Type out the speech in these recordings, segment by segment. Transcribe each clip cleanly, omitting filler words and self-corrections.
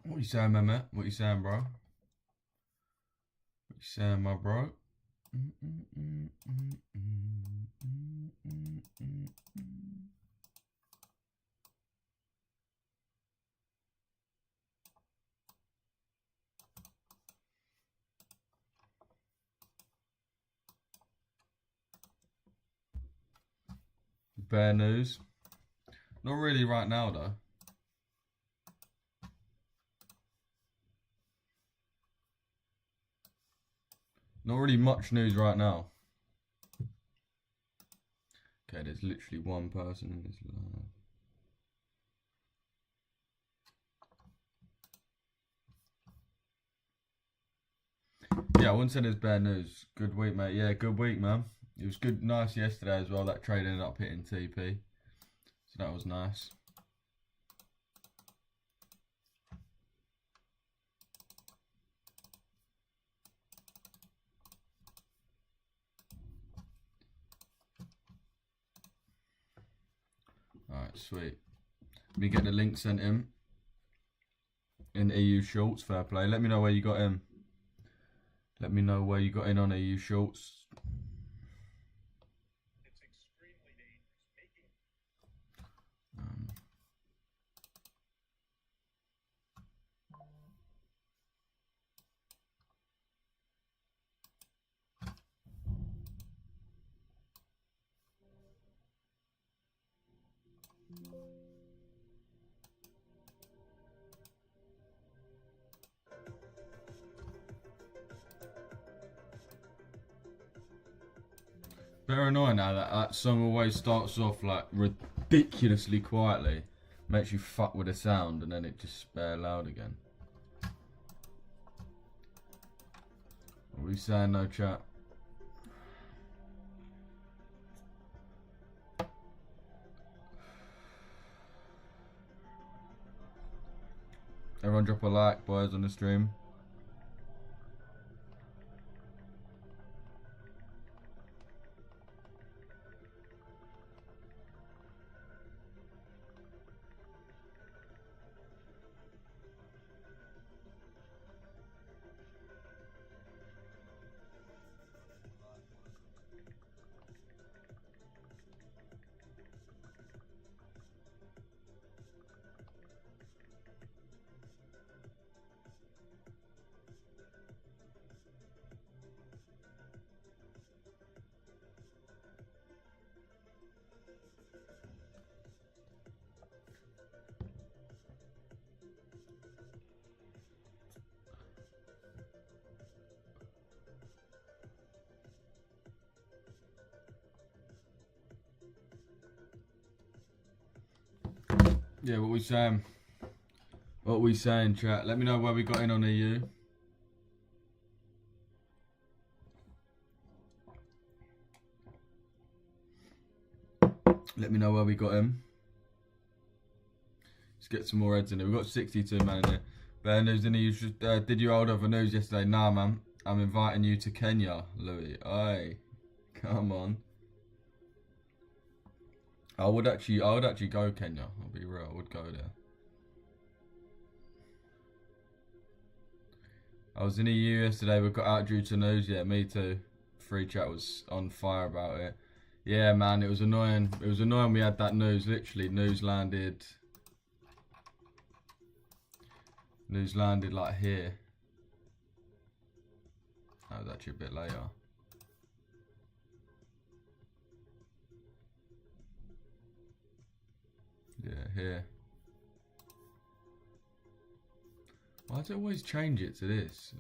What you saying, Mehmet? What you saying, bro? What you saying, my bro? Bear news. Not really right now, though. Not really much news right now. Okay, there's literally one person in this live. Yeah, I wouldn't say there's bad news. Good week, mate. Yeah, good week, man. It was good, nice yesterday as well. That trade ended up hitting TP, so that was nice. Alright, sweet. Let me get the link sent in EU Shorts. Fair play. Let me know where you got in. Let me know where you got in on EU Shorts. It's extremely dangerous. Very annoying now that song always starts off like ridiculously quietly, makes you fuck with the sound, and then it just bare loud again. What are we saying, no chat? Everyone drop a like, boys, on the stream. Yeah, what we saying? What we saying, chat? Let me know where we got in on EU. Let me know where we got in. Let's get some more heads in here. We've got 62 man in here. Bear news in EU. Did you hold over news yesterday? Nah, man. I'm inviting you to Kenya, Louis. Aye, come on. I would actually go Kenya. I'll be real. I would go there. I was in EU yesterday. We got out due to news. Yeah, me too. Free chat was on fire about it. Yeah, man, it was annoying. It was annoying we had that news. Literally, news landed. News landed like here. That was actually a bit later. Yeah, here. Why does it always change it to this?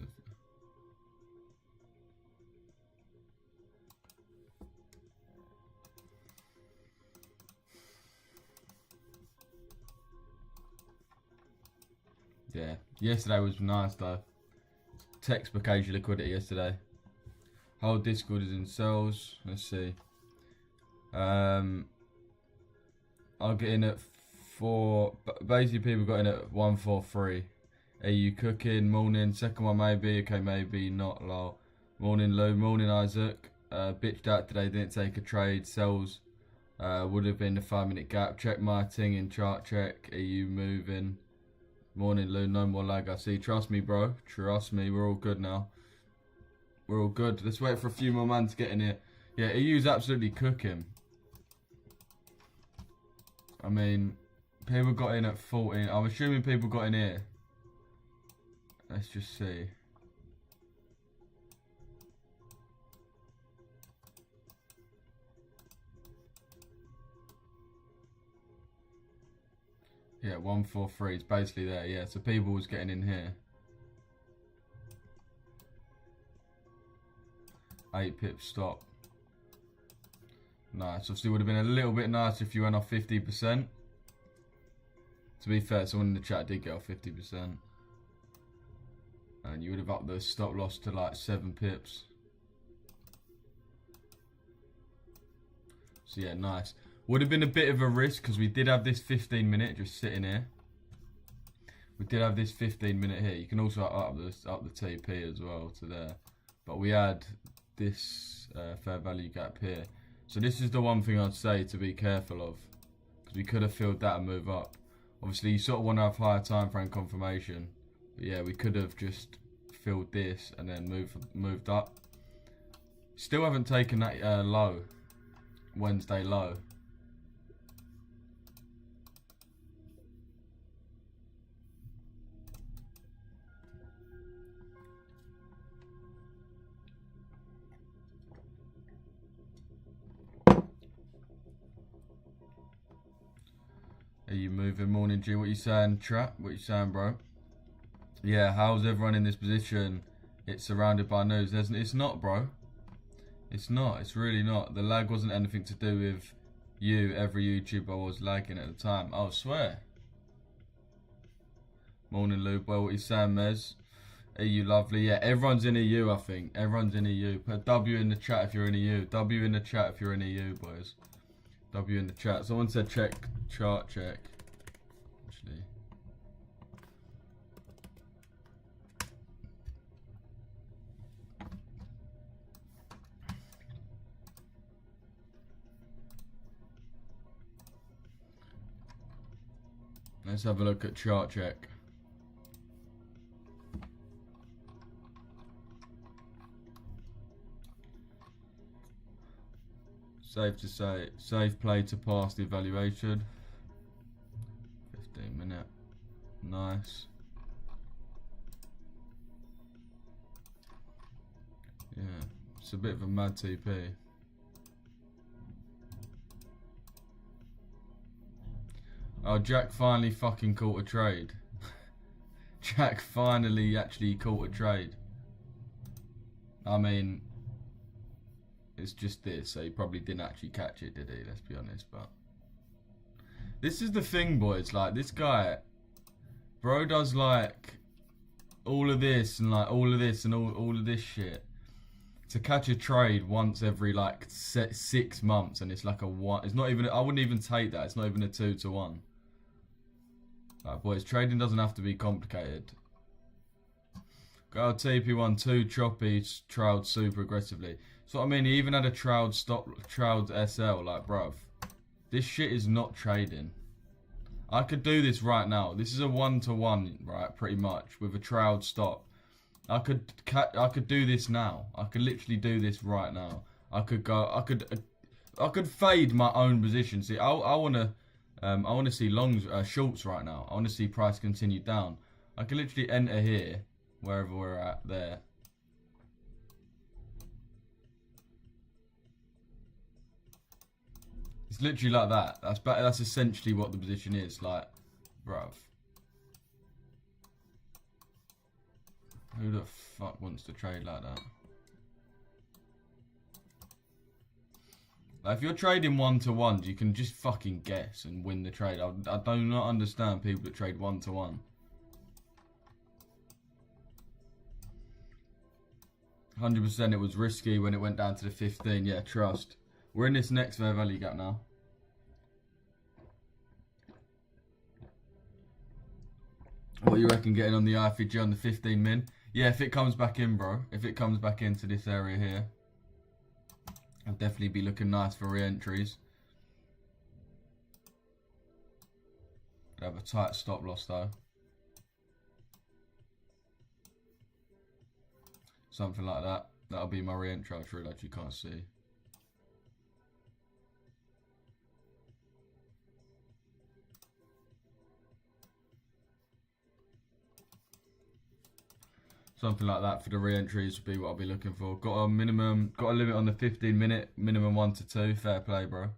Yeah. Yesterday was nice though. Textbook Asia liquidity yesterday. Whole Discord is in cells. Let's see. I'll get in at 4. Basically, people got in at 143. Are you cooking? Morning. Second one maybe. Okay, maybe not. Lol. Morning Lou. Morning Isaac. Bitched out today. Didn't take a trade. Sells. Would have been a 5-minute gap. Check my thing in chart check. Are you moving? Morning Lou. No more lag. I see. Trust me, bro. Trust me. We're all good now. We're all good. Let's wait for a few more man to get in here. Yeah, EU's absolutely cooking. I mean, people got in at 14. I'm assuming people got in here. Let's just see. Yeah, 143 is basically there. Yeah, so people was getting in here. 8 pips stop. Nice. Obviously, would have been a little bit nicer if you went off 50%. To be fair, someone in the chat did get off 50%. And you would have upped the stop loss to like 7 pips. So yeah, nice. Would have been a bit of a risk because we did have this 15-minute just sitting here. We did have this 15-minute here. You can also up the TP as well to there. But we had this fair value gap here. So this is the one thing I'd say to be careful of, because we could have filled that and move up. Obviously, you sort of want to have higher time frame confirmation, but yeah, we could have just filled this and then moved up. Still haven't taken that low, Wednesday low. Are you moving? Morning G, what you saying? Trap, what you saying, bro? Yeah, how's everyone in this position? It's surrounded by news. It's not, bro. It's not. It's really not. The lag wasn't anything to do with you. Every YouTuber was lagging at the time. Oh, swear. Morning Lou, boy, what you saying, Mez? Are you lovely? Yeah, everyone's in EU, I think. Everyone's in EU. Put W in the chat if you're in EU. W in the chat if you're in EU, boys. W in the chat. Someone said check chart check. Actually. Let's have a look at chart check. Safe to say, safe play to pass the evaluation. 15-minute. Nice. Yeah, it's a bit of a mad TP. Oh, Jack finally fucking caught a trade. Jack finally actually caught a trade. I mean, it's just this, so he probably didn't actually catch it, did he? Let's be honest, but this is the thing, boys. Like, this guy, bro, does like all of this and like all of this and all of this shit to catch a trade once every like 6 months, and it's like a 1. It's not even. I wouldn't even take that. It's not even a 2-to-1. Like, boys, trading doesn't have to be complicated. Go TP1 2 choppy, trailed super aggressively. So I mean, he even had a trailed SL. Like, bruv, this shit is not trading. I could do this right now. This is a 1-to-1, right? Pretty much with a trailed stop. I could do this now. I could literally do this right now. I could go. I could fade my own position. See, I wanna see longs, shorts right now. I wanna see price continue down. I can literally enter here, wherever we're at there. It's literally like that. That's essentially what the position is. Like, bruv. Who the fuck wants to trade like that? Like, if you're trading 1-to-1s, you can just fucking guess and win the trade. I do not understand people that trade 1-to-1. 100% it was risky when it went down to the 15. Yeah, trust. We're in this next fair value gap now. What you reckon getting on the IFG on the 15 min? Yeah, if it comes back in, bro. If it comes back into this area here, I'll definitely be looking nice for re-entries. Have a tight stop loss though. Something like that. That'll be my re-entry. I realize you can't see. Something like that for the re-entries would be what I'll be looking for. Got a limit on the 15 minute, minimum 1 to 2. Fair play, bro.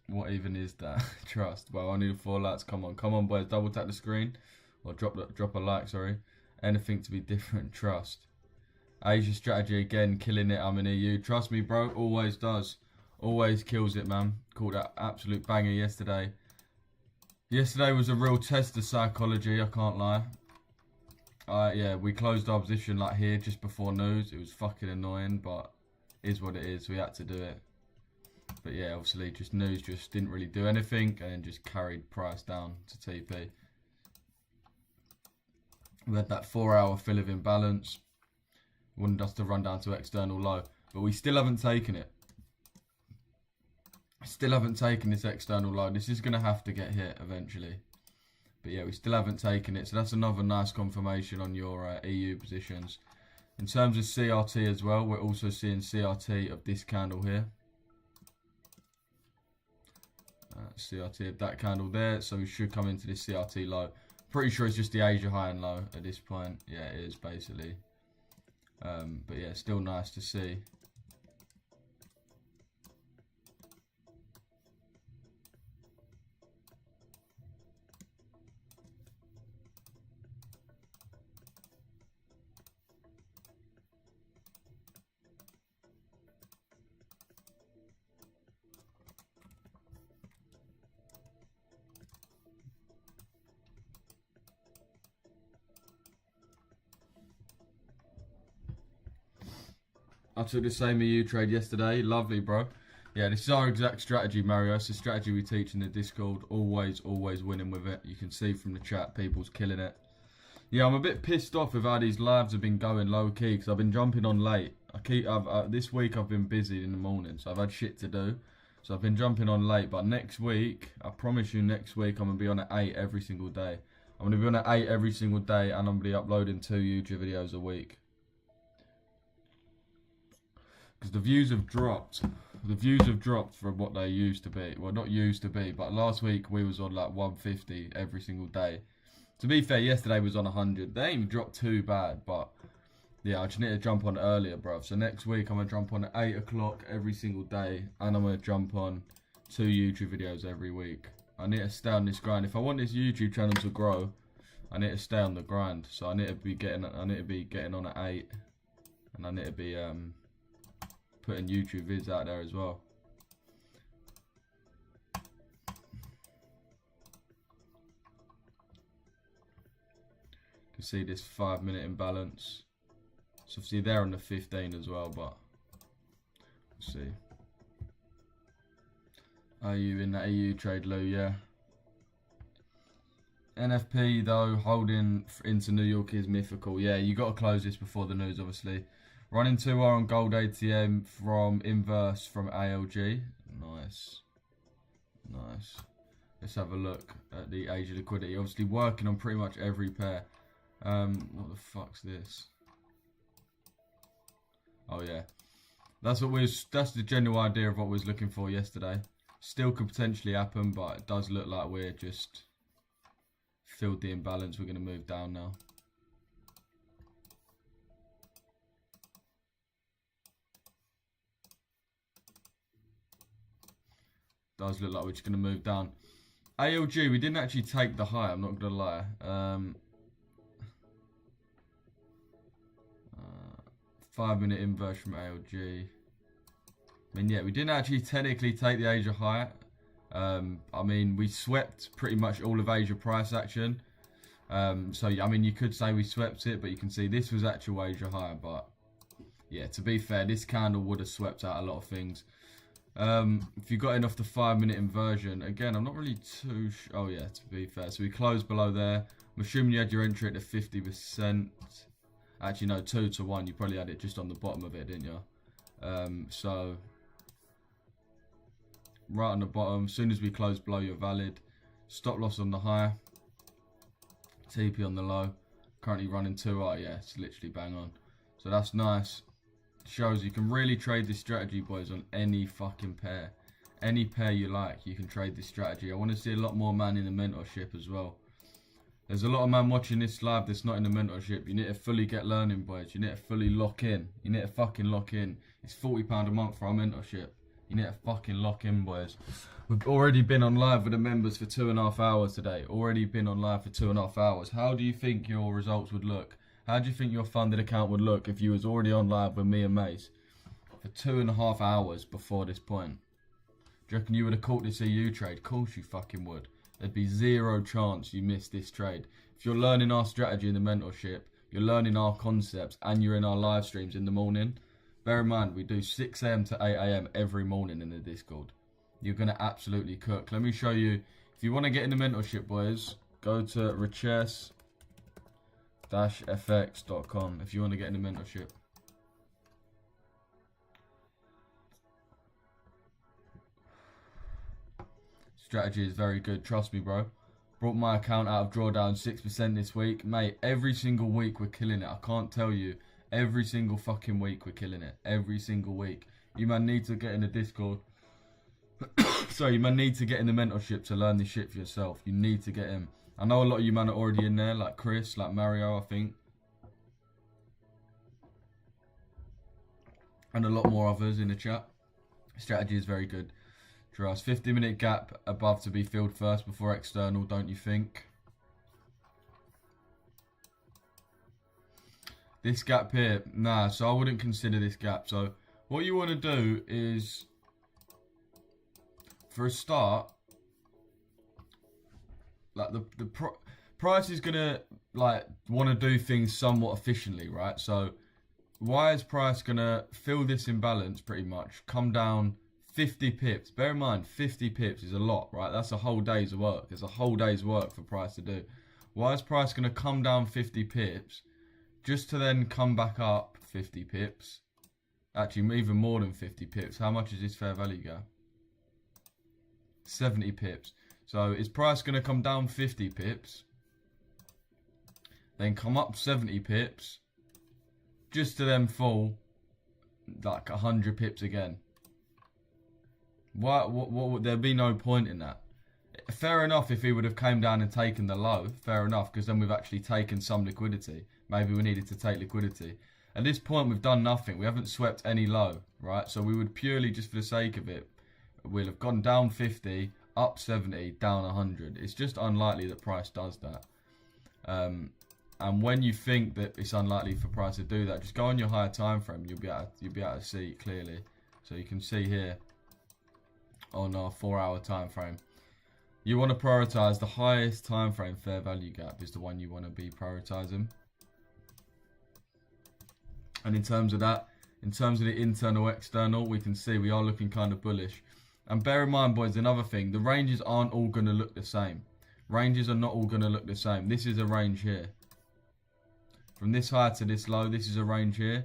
What even is that? Trust. Well, I need 4 likes. Come on, boys. Double tap the screen, or drop a like. Sorry. Anything to be different. Trust. Asia strategy again, killing it. I'm in EU. Trust me, bro. Always does. Always kills it, man. Called that absolute banger yesterday. Yesterday was a real test of psychology. I can't lie. Yeah, we closed our position like here just before news. It was fucking annoying, but it is what it is. We had to do it. But yeah, obviously, just news just didn't really do anything and then just carried price down to TP. We had that 4-hour fill of imbalance. Wanted us to run down to external low, but we still haven't taken it. Still haven't taken this external low. This is going to have to get hit eventually. But yeah, we still haven't taken it. So that's another nice confirmation on your EU positions. In terms of CRT as well, we're also seeing CRT of this candle here. CRT of that candle there. So we should come into this CRT low. Pretty sure it's just the Asia high and low at this point. Yeah, it is basically. But yeah, still nice to see. I took the same EU trade yesterday. Lovely, bro. Yeah, this is our exact strategy, Mario. It's the strategy we teach in the Discord. Always winning with it. You can see from the chat, people's killing it. Yeah, I'm a bit pissed off with how these lives have been going low-key because I've been jumping on late. This week I've been busy in the morning, so I've had shit to do. So I've been jumping on late. But next week, I promise you next week, I'm going to be on at 8 every single day. I'm going to be on at 8 every single day and I'm going to be uploading 2 YouTube videos a week. Because the views have dropped. The views have dropped from what they used to be. Well, not used to be, but last week we was on like 150 every single day. To be fair, yesterday was on 100. They ain't dropped too bad, but yeah, I just need to jump on earlier, bruv. So next week I'm going to jump on at 8 o'clock every single day. And I'm going to jump on 2 YouTube videos every week. I need to stay on this grind. If I want this YouTube channel to grow, I need to stay on the grind. So I need to be getting on at 8. And I need to be putting YouTube vids out there as well. You can see this 5-minute imbalance. So obviously they're on the 15 as well, but let's see. Are you in that EU trade, Lou? Yeah. NFP though, holding into New York is mythical. Yeah, you got to close this before the news, obviously. Running 2R on gold ATM from inverse from ALG. Nice. Nice. Let's have a look at the Asia liquidity. Obviously working on pretty much every pair. What the fuck's this? Oh yeah. That's the general idea of what we was looking for yesterday. Still could potentially happen, but it does look like we're just filled the imbalance. We're gonna move down now. Does look like we're just going to move down. ALG, we didn't actually take the high, I'm not going to lie. 5-minute inverse from ALG. I mean, yeah, we didn't actually technically take the Asia high. I mean, we swept pretty much all of Asia price action. So I mean, you could say we swept it, but you can see this was actual wager high. But yeah, to be fair, this candle would have swept out a lot of things. If you got in off the 5-minute inversion, again, I'm not really too oh yeah, to be fair. So we closed below there. I'm assuming you had your entry at the 50%. Actually, no, 2 to 1. You probably had it just on the bottom of it, didn't you? So right on the bottom, as soon as we close below, you're valid. Stop loss on the high. TP on the low. Currently running 2. Oh yeah, it's literally bang on. So that's nice. Shows you can really trade this strategy, boys, on any fucking pair. Any pair you like, you can trade this strategy. I want to see a lot more man in the mentorship as well. There's a lot of man watching this live that's not in the mentorship. You need to fully get learning, boys. You need to fully lock in. You need to fucking lock in. It's £40 a month for our mentorship. You need to fucking lock in, boys. We've already been on live with the members for 2.5 hours today. Already been on live for 2.5 hours. How do you think your results would look? How do you think your funded account would look if you was already on live with me and Mace for 2.5 hours before this point? Do you reckon you would have caught this EU trade? Of course you fucking would. There'd be zero chance you missed this trade. If you're learning our strategy in the mentorship, you're learning our concepts, and you're in our live streams in the morning, bear in mind we do 6 AM to 8 AM every morning in the Discord. You're going to absolutely cook. Let me show you. If you want to get in the mentorship, boys, go to riches-fx.com if you want to get in the mentorship. Strategy is very good, trust me, bro. Brought my account out of drawdown 6% this week. Mate, every single week we're killing it. I can't tell you. Every single fucking week we're killing it. Every single week. You man need to get in the Discord. Sorry, you man need to get in the mentorship to learn this shit for yourself. You need to get in. I know a lot of you man are already in there, like Chris, like Mario, I think. And a lot more others in the chat. Strategy is very good. Trust. 50-minute gap above to be filled first before external, don't you think? This gap here, nah, so I wouldn't consider this gap. So what you want to do is, for a start, like the price is gonna like want to do things somewhat efficiently, right? So why is price gonna fill this imbalance pretty much, come down 50 pips? Bear in mind, 50 pips is a lot, right? That's a whole day's work. It's a whole day's work for price to do. Why is price gonna come down 50 pips just to then come back up 50 pips? Actually, even more than 50 pips. How much is this fair value gap? 70 pips. So is price going to come down 50 pips, then come up 70 pips, just to then fall like 100 pips again? What would there be no point in that? Fair enough if he would have came down and taken the low, fair enough, because then we've actually taken some liquidity. Maybe we needed to take liquidity. At this point, we've done nothing. We haven't swept any low, right? So we would purely, just for the sake of it, we'll have gone down 50, up 70, down 100. It's just unlikely that price does that. And when you think that it's unlikely for price to do that, just go on your higher time frame. You'll be able to see it clearly. So you can see here on our 4-hour time frame. You want to prioritize the highest time frame fair value gap is the one you want to be prioritizing. And in terms of that, in terms of the internal external, we can see we are looking kind of bullish. And bear in mind, boys, another thing, the ranges aren't all going to look the same. Ranges are not all going to look the same. This is a range here. From this high to this low, this is a range here.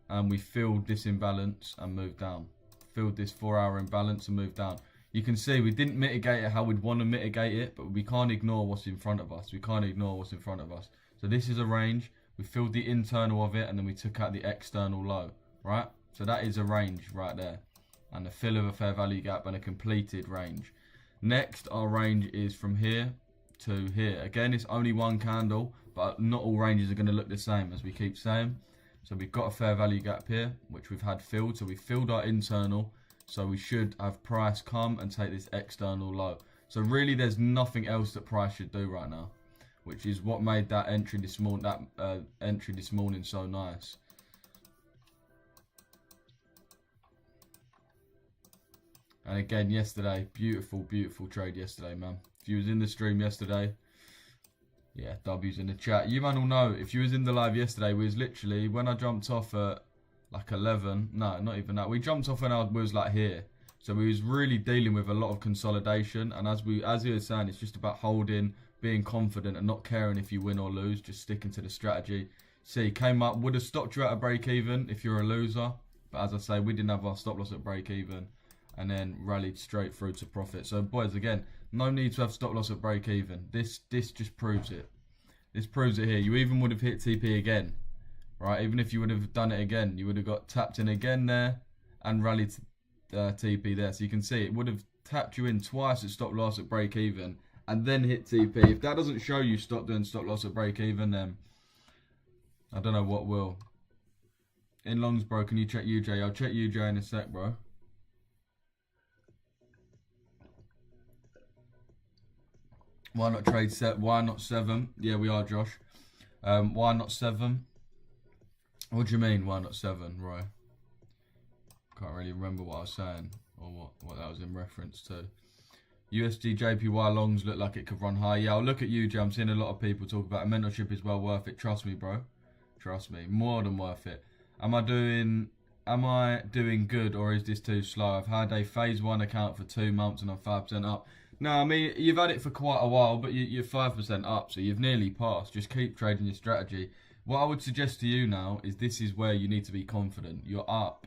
And we filled this imbalance and moved down. Filled this 4-hour imbalance and moved down. You can see we didn't mitigate it how we'd want to mitigate it, but we can't ignore what's in front of us. We can't ignore what's in front of us. So this is a range. We filled the internal of it and then we took out the external low, right? So that is a range right there. And a fill of a fair value gap and a completed range. Next, our range is from here to here. Again, it's only one candle, but not all ranges are going to look the same, as we keep saying. So we've got a fair value gap here, which we've had filled. So we filled our internal. So we should have price come and take this external low. So really, there's nothing else that price should do right now, which is what made that entry this morning, so nice. And again, yesterday, beautiful, beautiful trade yesterday, man. If you was in the stream yesterday, Yeah, W's in the chat. You man will know, if you was in the live yesterday, we was literally, when I jumped off at like 11, no, not even that. We jumped off when we was like here. So we was really dealing with a lot of consolidation. And as we were saying, it's just about holding, being confident and not caring if you win or lose, just sticking to the strategy. See, came up, would have stopped you at a break even if you're a loser. But as I say, we didn't have our stop loss at break even. And then rallied straight through to profit. So boys, again, no need to have stop loss at break even. This just proves it. This proves it here. You even would have hit TP again, right? Even if you would have done it again, you would have got tapped in again there and rallied TP there. So you can see it would have tapped you in twice at stop loss at break even and then hit TP. If that doesn't show you stop doing stop loss at break even, then I don't know what will. In longs, bro, can you check UJ? I'll check UJ in a sec, bro. Why not trade set? Why not 7? Yeah, we are, Josh. Why not 7? What do you mean, why not 7, Roy? Can't really remember what I was saying or what that was in reference to. USD JPY longs look like it could run high. Yeah, I'll look at UJ. I'm seeing a lot of people talk about it. Mentorship is well worth it. Trust me, bro. Trust me. More than worth it. Am I doing good or is this too slow? I've had a phase 1 account for 2 months and I'm 5% up. No, I mean, you've had it for quite a while, but you're 5% up, so you've nearly passed. Just keep trading your strategy. What I would suggest to you now is this is where you need to be confident. You're up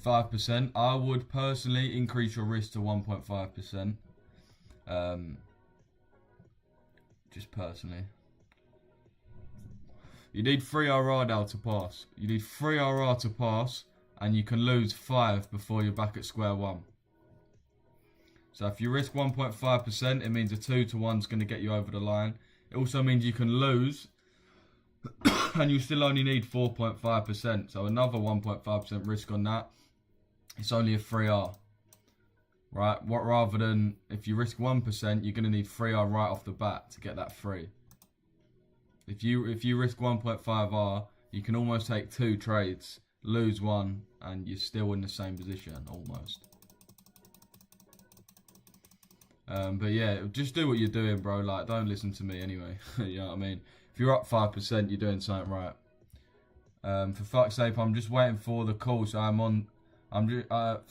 5%. I would personally increase your risk to 1.5%. Just personally. You need 3 RR now to pass. You need 3 RR to pass, and you can lose 5 before you're back at square one. So if you risk 1.5%, it means a 2 to 1 is going to get you over the line. It also means you can lose, and you still only need 4.5%. So another 1.5% risk on that. It's only a 3R, right? What rather than if you risk 1%, you're going to need 3R right off the bat to get that free. If you risk 1.5R, you can almost take 2 trades, lose 1, and you're still in the same position almost. But yeah, just do what you're doing, bro. Like, don't listen to me anyway. You know what I mean? If you're up 5%, you're doing something right. For fuck's sake, I'm just waiting for the course. For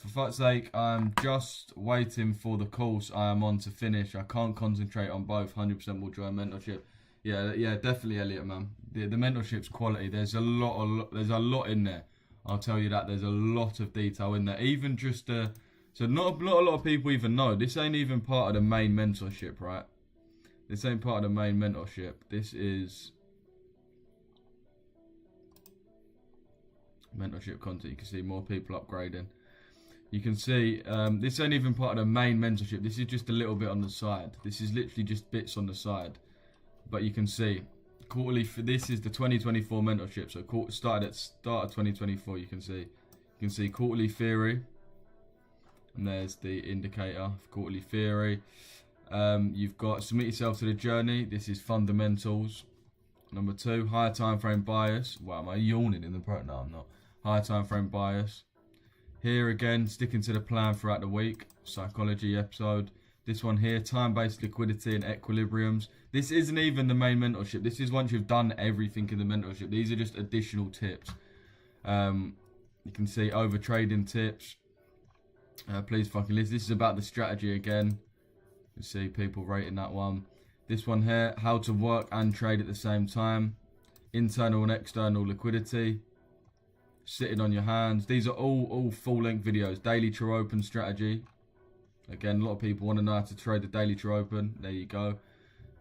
fuck's sake, I'm just waiting for the course I am on to finish. I can't concentrate on both. 100% will join mentorship. Yeah, definitely, Elliot, man. The mentorship's quality. There's a lot in there. I'll tell you that. There's a lot of detail in there. Even just so not a lot of people even know. This ain't even part of the main mentorship, right? This ain't part of the main mentorship. This is mentorship content. You can see more people upgrading. You can see this ain't even part of the main mentorship. This is just a little bit on the side. This is literally just bits on the side. But you can see quarterly. This is the 2024 mentorship. So started at start of 2024. You can see quarterly theory. And there's the indicator of quarterly theory. You've got submit yourself to the journey. This is fundamentals. Number 2, higher time frame bias. Wow, am I yawning in the pro? No, I'm not. Higher time frame bias. Here again, sticking to the plan throughout the week. Psychology episode. This one here, time-based liquidity and equilibriums. This isn't even the main mentorship. This is once you've done everything in the mentorship. These are just additional tips. You can see over trading tips. Please fucking listen. This is about the strategy again. You see people rating that one. This one here, how to work and trade at the same time. Internal and external liquidity. Sitting on your hands. These are all full-length videos. Daily true open strategy. Again, a lot of people want to know how to trade the daily true open. There you go.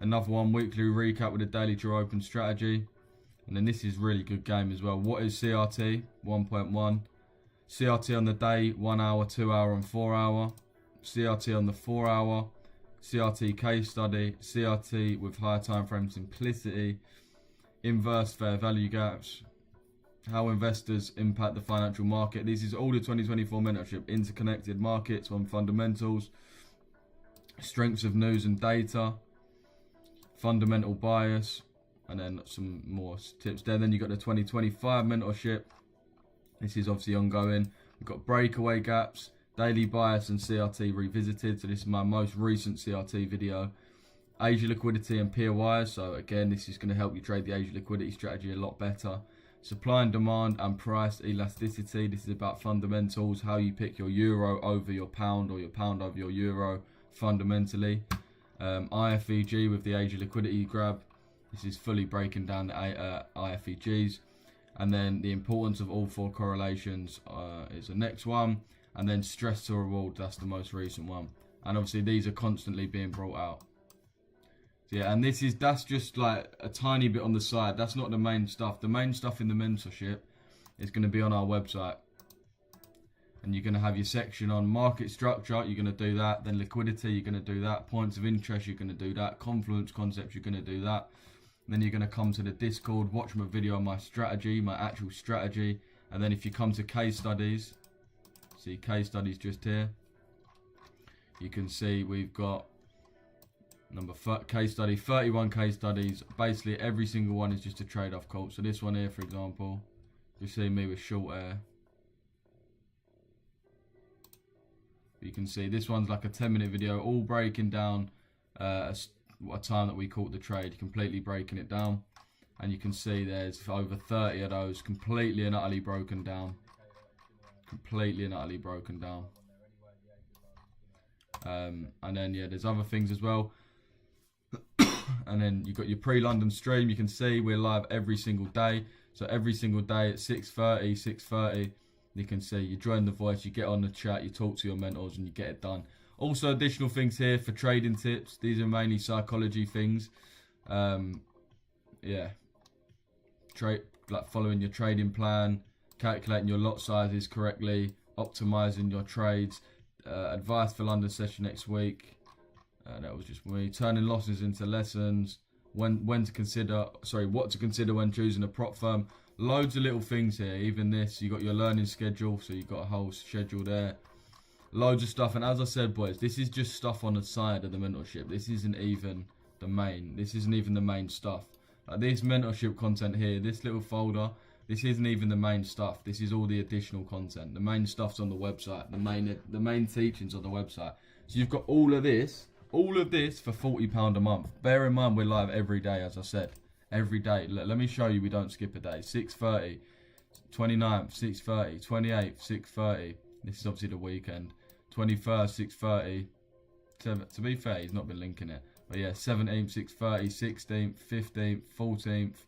Another one, weekly recap with the daily true open strategy. And then this is really good game as well. What is CRT? 1.1. CRT on the day, 1 hour, 2 hour, and 4 hour. CRT on the 4 hour. CRT case study. CRT with higher time frame simplicity. Inverse fair value gaps. How investors impact the financial market. This is all the 2024 mentorship. Interconnected markets on fundamentals. Strengths of news and data. Fundamental bias. And then some more tips there. Then you got the 2025 mentorship. This is obviously ongoing. We've got breakaway gaps, daily bias and CRT revisited. So this is my most recent CRT video. Asia liquidity and POIs. So again, this is going to help you trade the Asia liquidity strategy a lot better. Supply and demand and price elasticity. This is about fundamentals, how you pick your euro over your pound or your pound over your euro fundamentally. IFEG with the Asia liquidity grab. This is fully breaking down the IFEGs. And then the importance of all 4 correlations is the next one. And then stress to reward, that's the most recent one. And obviously these are constantly being brought out. So yeah, and that's just like a tiny bit on the side. That's not the main stuff. The main stuff in the mentorship is going to be on our website. And you're going to have your section on market structure, you're going to do that. Then liquidity, you're going to do that. Points of interest, you're going to do that. Confluence concepts, you're going to do that. Then you're going to come to the Discord, watch my video on my strategy, my actual strategy. And then if you come to case studies, see case studies just here. You can see we've got case study, 31 case studies. Basically every single one is just a trade-off call. So this one here, for example, you see me with short air. You can see this one's like a 10-minute video, all breaking down a time that we caught the trade, completely breaking it down. And you can see there's over 30 of those completely and utterly broken down. Completely and utterly broken down. And then yeah, there's other things as well. And then you've got your pre-London stream. You can see we're live every single day. So every single day at 6:30, you can see you join the voice, you get on the chat, you talk to your mentors, and you get it done. Also, additional things here for trading tips. These are mainly psychology things. Yeah, like following your trading plan, calculating your lot sizes correctly, optimizing your trades. Advice for London session next week. That was just me. Turning losses into lessons. What to consider when choosing a prop firm. Loads of little things here. Even this, you got your learning schedule, so you've got a whole schedule there. Loads of stuff. And as I said, boys, this is just stuff on the side of the mentorship. This isn't even the main. This isn't even the main stuff. Like this mentorship content here, this little folder, this isn't even the main stuff. This is all the additional content. The main stuff's on the website. The main teachings on the website. So you've got all of this for £40 a month. Bear in mind we're live every day, as I said. Every day. Let me show you we don't skip a day. 6:30, 29th, 6:30, 28th, 6:30. This is obviously the weekend. 21st, 6:30. To be fair, he's not been linking it. But yeah, 17th, 6:30, 16th, 15th, 14th.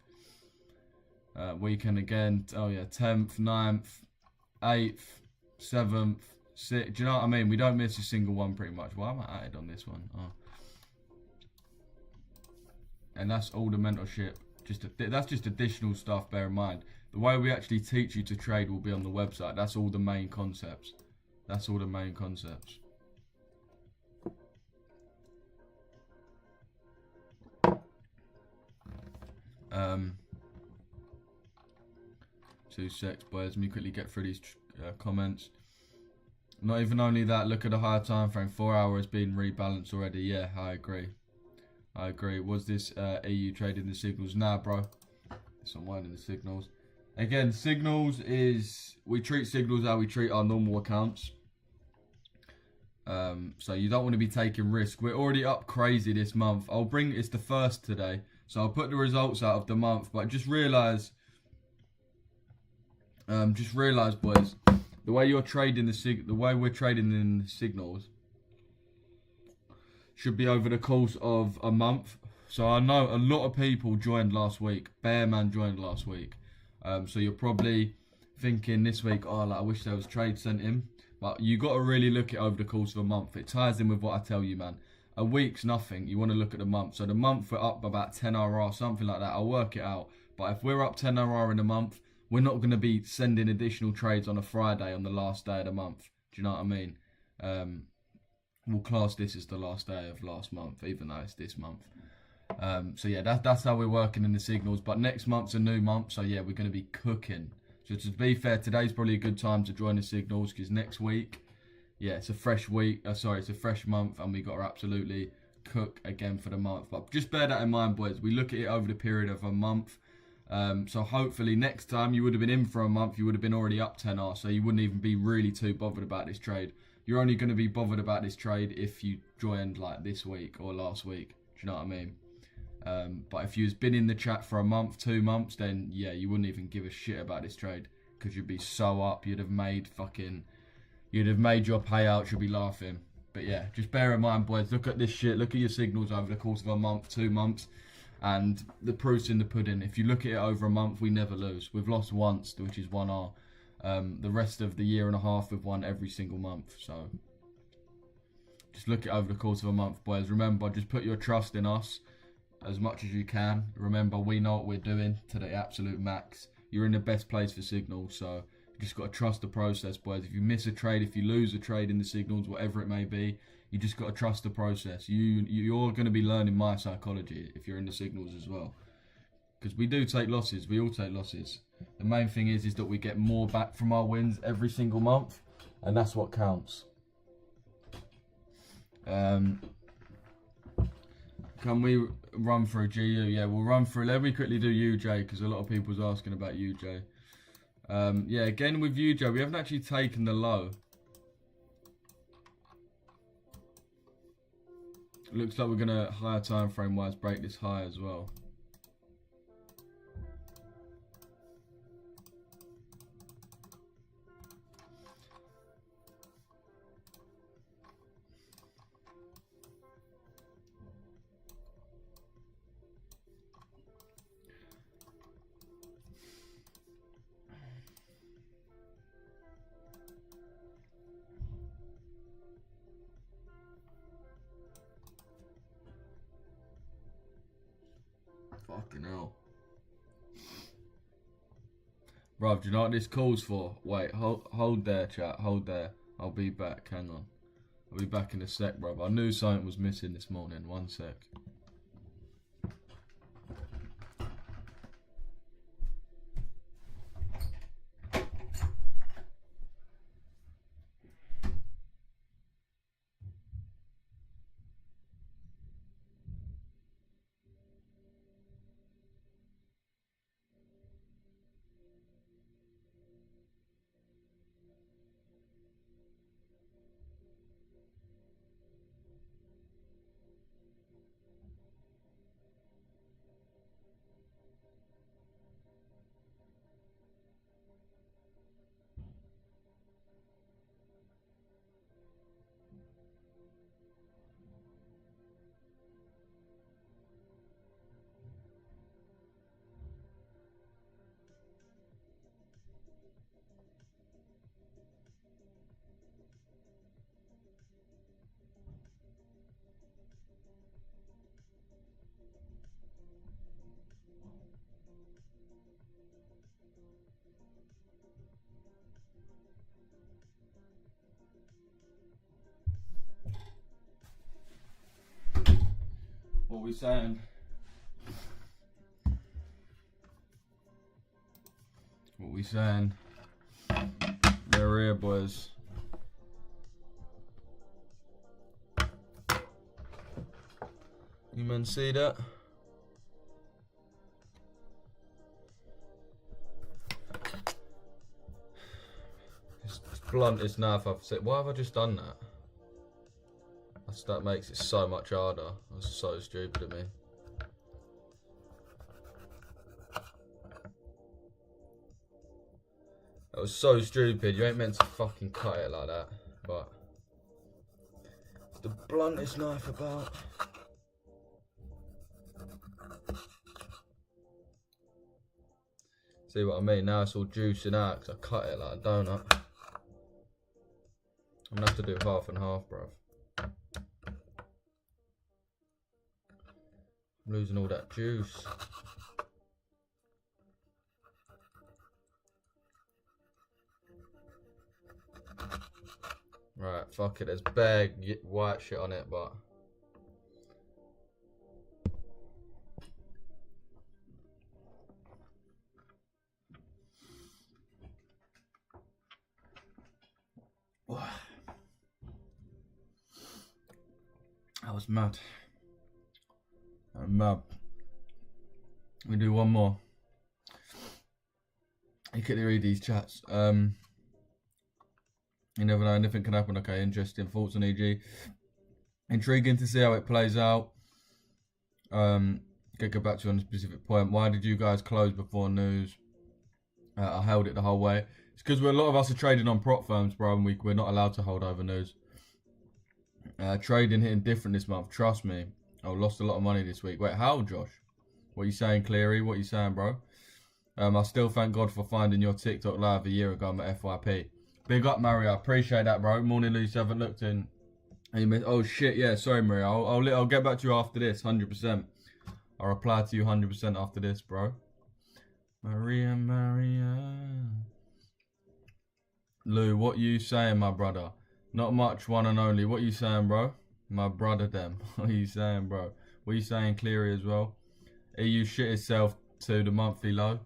Weekend again. Oh yeah, 10th, 9th, 8th, 7th, 6th. Do you know what I mean? We don't miss a single one pretty much. Why am I added on this one? Oh. And that's all the mentorship. That's just additional stuff, bear in mind. The way we actually teach you to trade will be on the website. That's all the main concepts. That's all the main concepts. Two secs, boys. Let me quickly get through these comments. Not even only that, look at the higher time frame. 4 hours being rebalanced already. Yeah, I agree. Was this EU trading the signals? Nah, bro. It's unwinding the signals. Again, signals is... We treat signals how we treat our normal accounts. So you don't want to be taking risk. We're already up crazy this month. It's the first today. So I'll put the results out of the month. But just realise, boys, the way you're trading the way we're trading in the signals should be over the course of a month. So I know a lot of people joined last week. Bearman joined last week. So you're probably thinking this week, oh, like, I wish there was trade sent in. But you got to really look at it over the course of a month. It ties in with what I tell you, man. A week's nothing. You want to look at the month. So the month we're up about 10 RR, something like that. I'll work it out. But if we're up 10 RR in a month, we're not going to be sending additional trades on a Friday on the last day of the month. Do you know what I mean? We'll class this as the last day of last month, even though it's this month. So yeah, that's how we're working in the signals. But next month's a new month, so yeah, we're going to be cooking. So to be fair, today's probably a good time to join the signals, because next week, yeah, it's a fresh week. It's a fresh month, and we got to absolutely cook again for the month. But just bear that in mind, boys. We look at it over the period of a month. So hopefully next time you would have been in for a month, you would have been already up 10R, so you wouldn't even be really too bothered about this trade. You're only going to be bothered about this trade if you joined like this week or last week. Do you know what I mean? But if you've been in the chat for a month, 2 months, then yeah, you wouldn't even give a shit about this trade because you'd be so up. You'd have made your payouts. You'd be laughing. But yeah, just bear in mind, boys. Look at this shit. Look at your signals over the course of a month, 2 months, and the proof's in the pudding. If you look at it over a month, we never lose. We've lost once, which is 1R. The rest of the year and a half, we've won every single month. So just look at it over the course of a month, boys. Remember, just put your trust in us as much as you can. Remember, we know what we're doing to the absolute max. You're in the best place for signals, so you just got to trust the process, boys. If you miss a trade, if you lose a trade in the signals, whatever it may be, you just got to trust the process. You're going to be learning my psychology if you're in the signals as well, because we do take losses. We all take losses. The main thing is that we get more back from our wins every single month, and that's what counts. Can we run through GU? Yeah, we'll run through. Let me quickly do UJ because a lot of people's asking about UJ. Yeah, again with UJ, we haven't actually taken the low. Looks like we're gonna higher time frame wise break this high as well. Fucking hell. Bruv, do you know what this calls for? Wait, hold there, chat. Hold there. I'll be back. Hang on. I'll be back in a sec, bruv. I knew something was missing this morning. 1 sec. What we saying? What we saying? They're here, boys. You man see that? It's blunt as knife. I've said, why have I just done that? That makes it so much harder. That's so stupid of me. That was so stupid. You ain't meant to fucking cut it like that. But it's the bluntest knife about. See what I mean? Now it's all juicing out because I cut it like a donut. I'm gonna have to do half and half, bruv. I'm losing all that juice. Right, fuck it. There's bare white shit on it, but that was mad. I'm mad. We do one more. You can read these chats. You never know, anything can happen. Okay, interesting thoughts on EG. Intriguing to see how it plays out. Get back to you on a specific point. Why did you guys close before news? I held it the whole way. It's because a lot of us are trading on prop firms, bro, and we're not allowed to hold over news. Trading hitting different this month. Trust me. I lost a lot of money this week. Wait, how, Josh? What are you saying, Cleary? What are you saying, bro? I still thank God for finding your TikTok live a year ago. I'm at FYP. Big up, Mario. I appreciate that, bro. Morning, Luce. Haven't looked in. Oh shit, yeah. Sorry, Mario. I'll get back to you after this. 100%. I'll reply to you 100% after this, bro. Maria. Lou, what you saying, my brother? Not much, one and only. What you saying, bro? My brother, them. What are you saying, bro? What you saying, Cleary, as well? EU shit itself to the monthly low.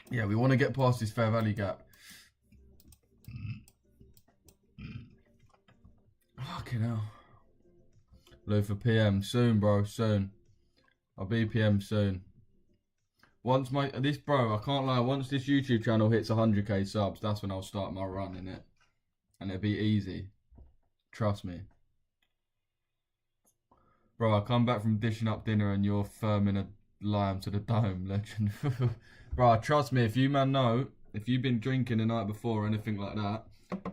Yeah, we want to get past this fair value gap. Fucking hell. Lou for PM. Soon, bro. Soon. I'll be PM soon. Once bro, I can't lie, once this YouTube channel hits 100k subs, that's when I'll start my run in it. And it'll be easy. Trust me. Bro, I come back from dishing up dinner and you're firming a lime to the dome, legend. Bro, trust me, if you man know, if you've been drinking the night before or anything like that,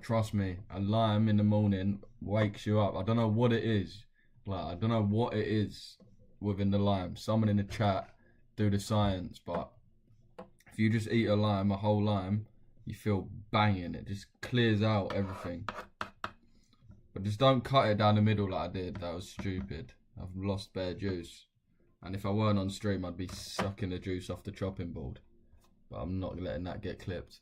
trust me, a lime in the morning wakes you up. I don't know what it is. Like, I don't know what it is within the lime. Someone in the chat do the science, but if you just eat a lime, a whole lime, you feel banging. It just clears out everything. But just don't cut it down the middle like I did. That was stupid. I've lost bare juice. And if I weren't on stream, I'd be sucking the juice off the chopping board. But I'm not letting that get clipped.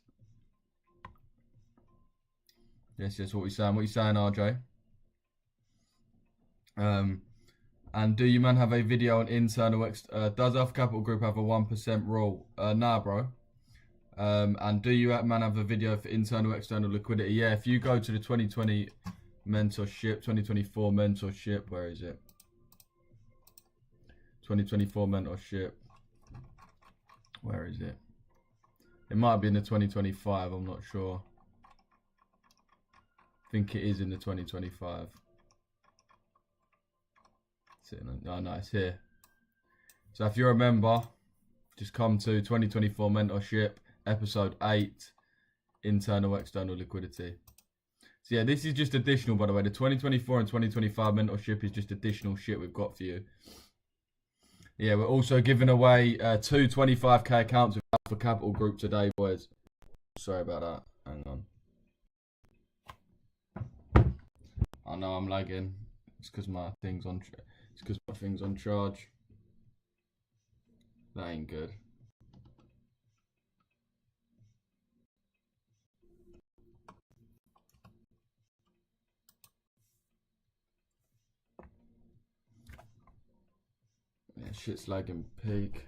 Yes, what you saying? What you saying, RJ? And do you man have a video on internal does Alpha Capital Group have a 1% rule? Nah, bro. And do you man have a video for internal external liquidity? Yeah, if you go to the 2020 mentorship, 2024 mentorship, where is it? 2024 mentorship. Where is it? It might be in the 2025, I'm not sure. I think it is in the 2025. Oh no, it's here. So if you're a member, just come to 2024 mentorship, episode 8, internal external liquidity. So yeah, this is just additional, by the way. The 2024 and 2025 mentorship is just additional shit we've got for you. Yeah, we're also giving away 2 25k accounts with Alpha Capital Group today, boys. Sorry about that. Hang on. I know I'm lagging. It's because my thing's on. It's because my thing's on charge. That ain't good. Yeah, shit's lagging pig.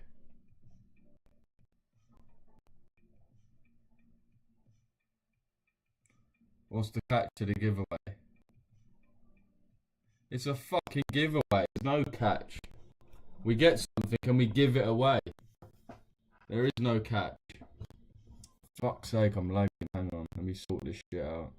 What's the catch to the giveaway? It's a fucking giveaway. There's no catch. We get something and we give it away. There is no catch. Fuck's sake, I'm lagging. Hang on, let me sort this shit out.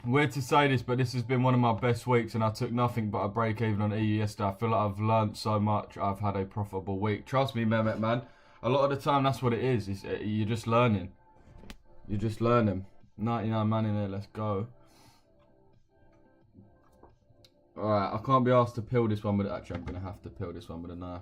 Weird to say this, but this has been one of my best weeks and I took nothing but a break even on EU yesterday. I feel like I've learned so much. I've had a profitable week. Trust me, Mehmet, man. A lot of the time, that's what it is. You're just learning. You're just learning. 99 man in there, let's go. Alright, I can't be asked to peel this one, but actually I'm going to have to peel this one with a knife.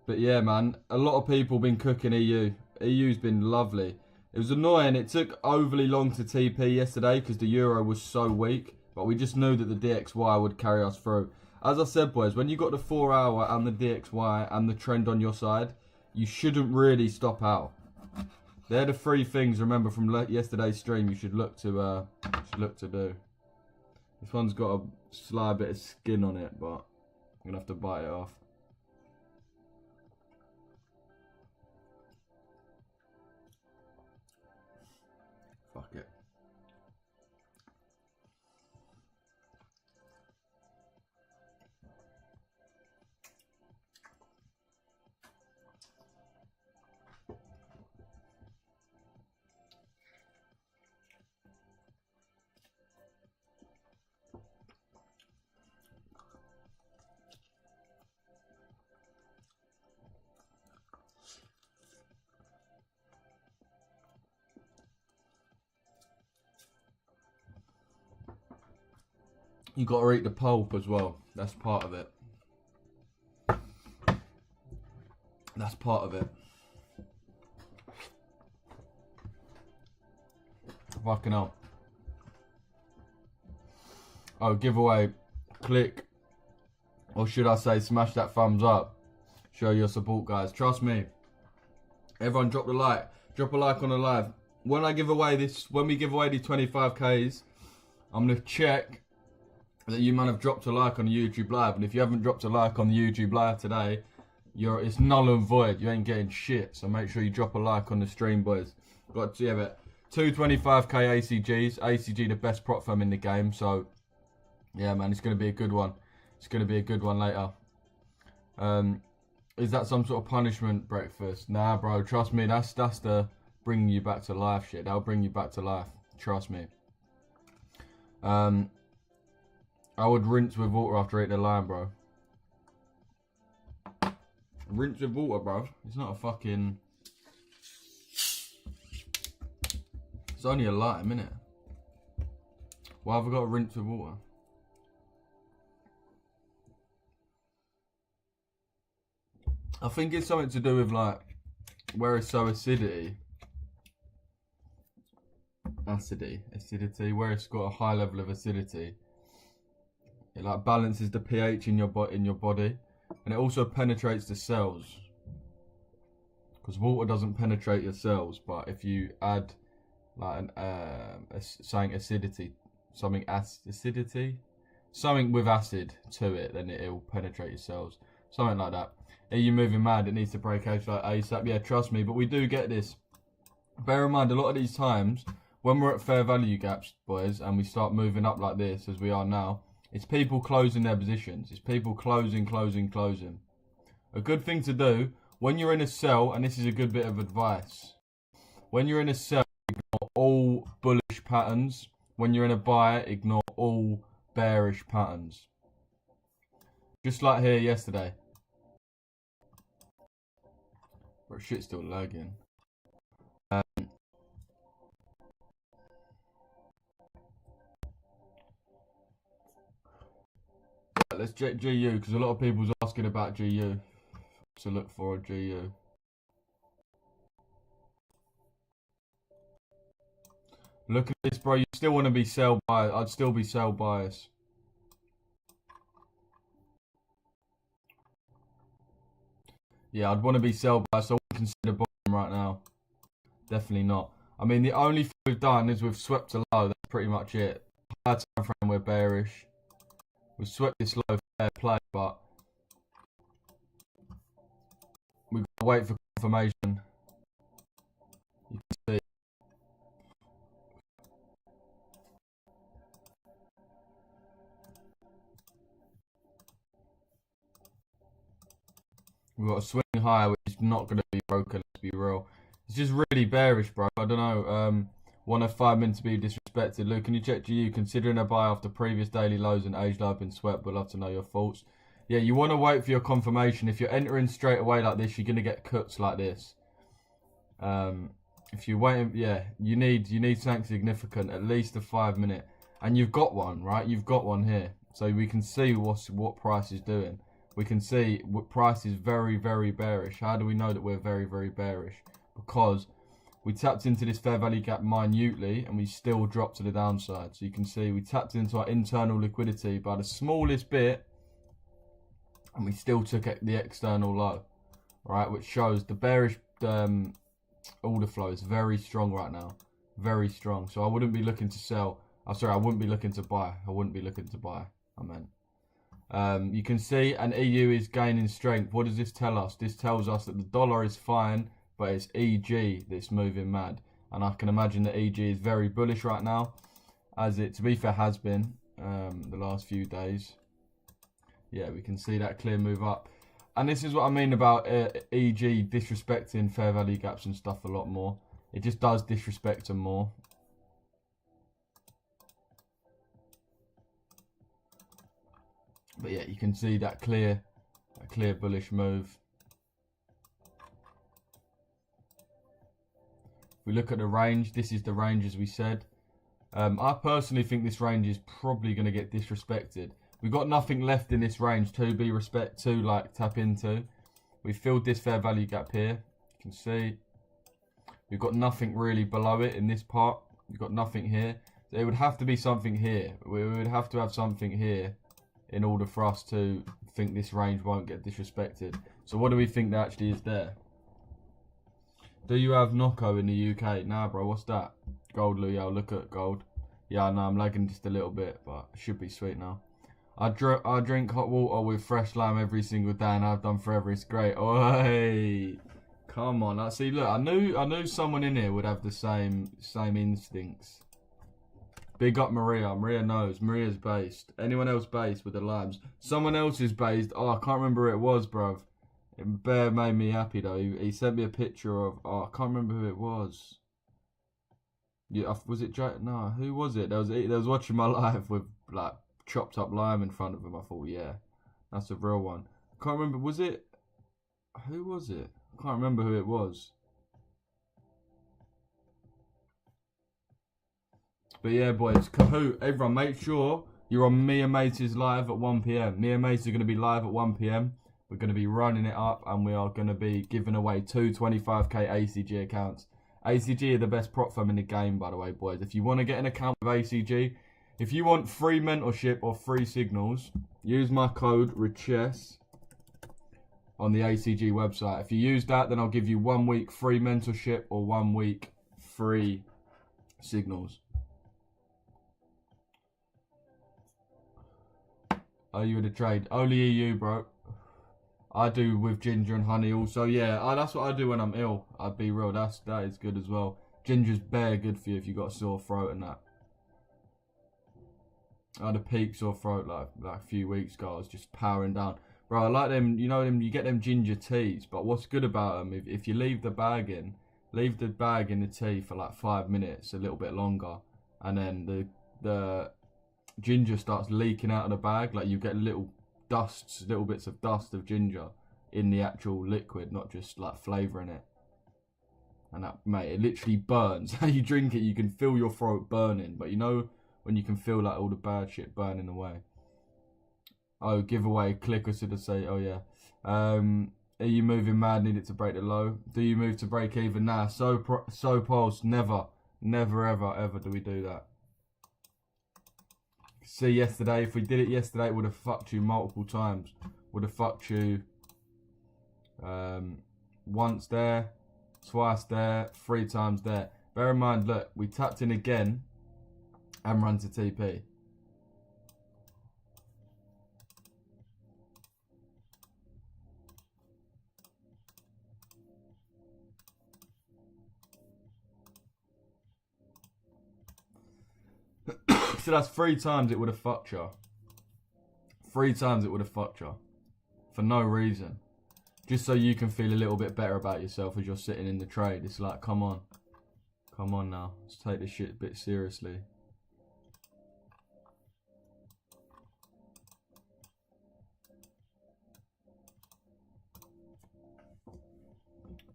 But yeah, man, a lot of people been cooking EU. EU's been lovely. It was annoying. It took overly long to TP yesterday because the euro was so weak. But we just knew that the DXY would carry us through. As I said, boys, when you got the 4 hour and the DXY and the trend on your side, you shouldn't really stop out. They're the 3 things, remember, from yesterday's stream you should look to do. This one's got a slight bit of skin on it, but I'm going to have to bite it off. Fuck it. You got to eat the pulp as well. That's part of it. That's part of it. Fucking hell. Oh, giveaway. Click. Or should I say smash that thumbs up. Show your support, guys. Trust me. Everyone drop the like. Drop a like on the live. When we give away these 25Ks, I'm going to check that you might have dropped a like on the YouTube live, and if you haven't dropped a like on the YouTube live today, it's null and void. You ain't getting shit. So make sure you drop a like on the stream, boys. Got to have it. 2 25K ACGs. ACG the best prop firm in the game. So yeah, man, it's gonna be a good one. It's gonna be a good one later. Is that some sort of punishment breakfast? Nah, bro. Trust me. That's the bringing you back to life shit. That'll bring you back to life. Trust me. I would rinse with water after I ate the lime, bro. Rinse with water, bro. It's not a fucking... It's only a lime, innit? Why have I got to rinse with water? I think it's something to do with, like, where it's so acidity, where it's got a high level of acidity. It like balances the pH in your body, and it also penetrates the cells. Because water doesn't penetrate your cells, but if you add like something with acid to it, then it'll penetrate your cells. Something like that. Are you moving mad? It needs to break out like ASAP. Yeah, trust me, but we do get this. Bear in mind, a lot of these times when we're at fair value gaps, boys, and we start moving up like this as we are now. It's people closing their positions. It's people closing. A good thing to do when you're in a sell, and this is a good bit of advice. When you're in a sell, ignore all bullish patterns. When you're in a buy, ignore all bearish patterns. Just like here yesterday. But shit's still lagging. Let's check GU, because a lot of people's asking about GU. To look for a GU. Look at this, bro. You still want to be sell bias. I'd still be sell bias. Yeah, I'd want to be sell bias. I wouldn't consider buying right now. Definitely not. I mean, the only thing we've done is we've swept a low. That's pretty much it. Higher time frame, we're bearish. We've swept this low, fair play, but we've got to wait for confirmation. You can see. We've got a swing higher, which is not going to be broken, let's be real. It's just really bearish, bro. I don't know. 105 minutes to be disrespected. Luke, can you check GU? Considering a buy after previous daily lows and age low have been swept, we'd love to know your thoughts. Yeah, you want to wait for your confirmation. If you're entering straight away like this, you're going to get cuts like this. If you wait, yeah, you need something significant, at least a 5 minute. And you've got one, right? You've got one here. So we can see what price is doing. We can see what price is very, very bearish. How do we know that we're very, very bearish? Because we tapped into this fair value gap minutely and we still dropped to the downside. So you can see we tapped into our internal liquidity by the smallest bit and we still took the external low, right, which shows the bearish order flow is very strong right now, very strong. So I wouldn't be looking to sell. Oh, sorry, I wouldn't be looking to buy. I meant. You can see an EU is gaining strength. What does this tell us? This tells us that the dollar is fine, but it's EG that's moving mad. And I can imagine that EG is very bullish right now, as it, to be fair, has been the last few days. Yeah, we can see that clear move up. And this is what I mean about EG disrespecting fair value gaps and stuff a lot more. It just does disrespect them more. But yeah, you can see that clear bullish move. If we look at the range, this is the range as we said. I personally think this range is probably going to get disrespected. We've got nothing left in this range to like tap into. We've filled this fair value gap here. You can see we've got nothing really below it in this part. We've got nothing here. So it would have to be something here. We would have to have something here in order for us to think this range won't get disrespected. So what do we think that actually is there? Do you have Nocco in the UK? Nah, bro, what's that? Gold, Lou, I'll look at gold. Yeah, no, I'm lagging just a little bit, but it should be sweet now. I drink hot water with fresh lime every single day, and I've done forever. It's great. Oi, come on. I see. Look, I knew someone in here would have the same instincts. Big up Maria. Maria knows. Maria's based. Anyone else based with the limes? Someone else is based. Oh, I can't remember who it was, bruv. Bear made me happy though. He sent me a picture of. Oh, I can't remember who it was. Yeah, was it Jay? No, who was it? There was watching my live with like chopped up lime in front of him. I thought, yeah, that's a real one. Can't remember. Was it? Who was it? I can't remember who it was. But yeah, boys, Kahoot, everyone, make sure you're on me and Mate's live at 1 PM. Me and Mate are going to be live at 1 PM. We're going to be running it up, and we are going to be giving away 2 25k ACG accounts. ACG are the best prop firm in the game, by the way, boys. If you want to get an account with ACG, if you want free mentorship or free signals, use my code RICHES on the ACG website. If you use that, then I'll give you 1 week free mentorship or 1 week free signals. Are you in a trade? Only EU, bro. I do with ginger and honey also. Yeah, that's what I do when I'm ill. I'd be real. That is good as well. Ginger's bare good for you if you got a sore throat and that. I had a peak sore throat like a few weeks ago. I was just powering down. Bro, I like them, you know them, you get them ginger teas. But what's good about them, if you leave the bag in the tea for like 5 minutes, a little bit longer. And then the ginger starts leaking out of the bag. Like you get little bits of dust of ginger in the actual liquid, not just like flavouring it. And that, mate, it literally burns. How you drink it, you can feel your throat burning. But you know when you can feel like all the bad shit burning away. Oh, giveaway, clickers to say, oh yeah. Are you moving mad, need it to break the low? Do you move to break even? Nah, so pulse, never ever do we do that. See, yesterday, if we did it yesterday, it would have fucked you multiple times. Would have fucked you once there, twice there, 3 times there. Bear in mind, look, we tapped in again and run to TP. So that's 3 times it would have fucked you. 3 times it would have fucked you. For no reason. Just so you can feel a little bit better about yourself as you're sitting in the trade. It's like, come on. Come on now. Let's take this shit a bit seriously.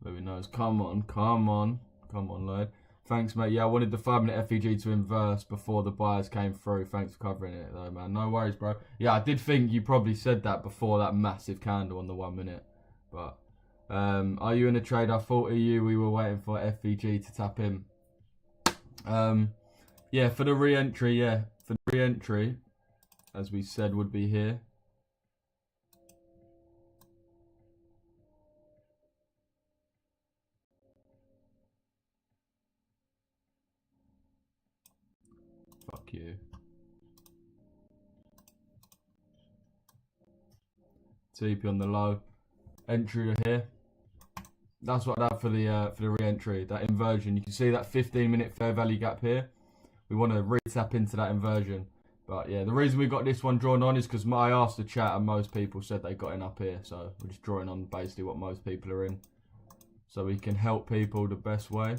Louis knows. Come on, Lloyd. Thanks, mate. Yeah, I wanted the 5-minute FEG to inverse before the buyers came through. Thanks for covering it, though, man. No worries, bro. Yeah, I did think you probably said that before that massive candle on the 1 minute. But, are you in a trade? I thought EU, we were waiting for FEG to tap in. Yeah, for the re-entry, yeah. For the re-entry, as we said, would be here. you. TP on the low. Entry here. That's what I have for the re-entry. That inversion. You can see that 15-minute fair value gap here. We want to re-tap into that inversion. But yeah, the reason we got this one drawn on is because I asked the chat and most people said they got in up here. So we're just drawing on basically what most people are in. So we can help people the best way.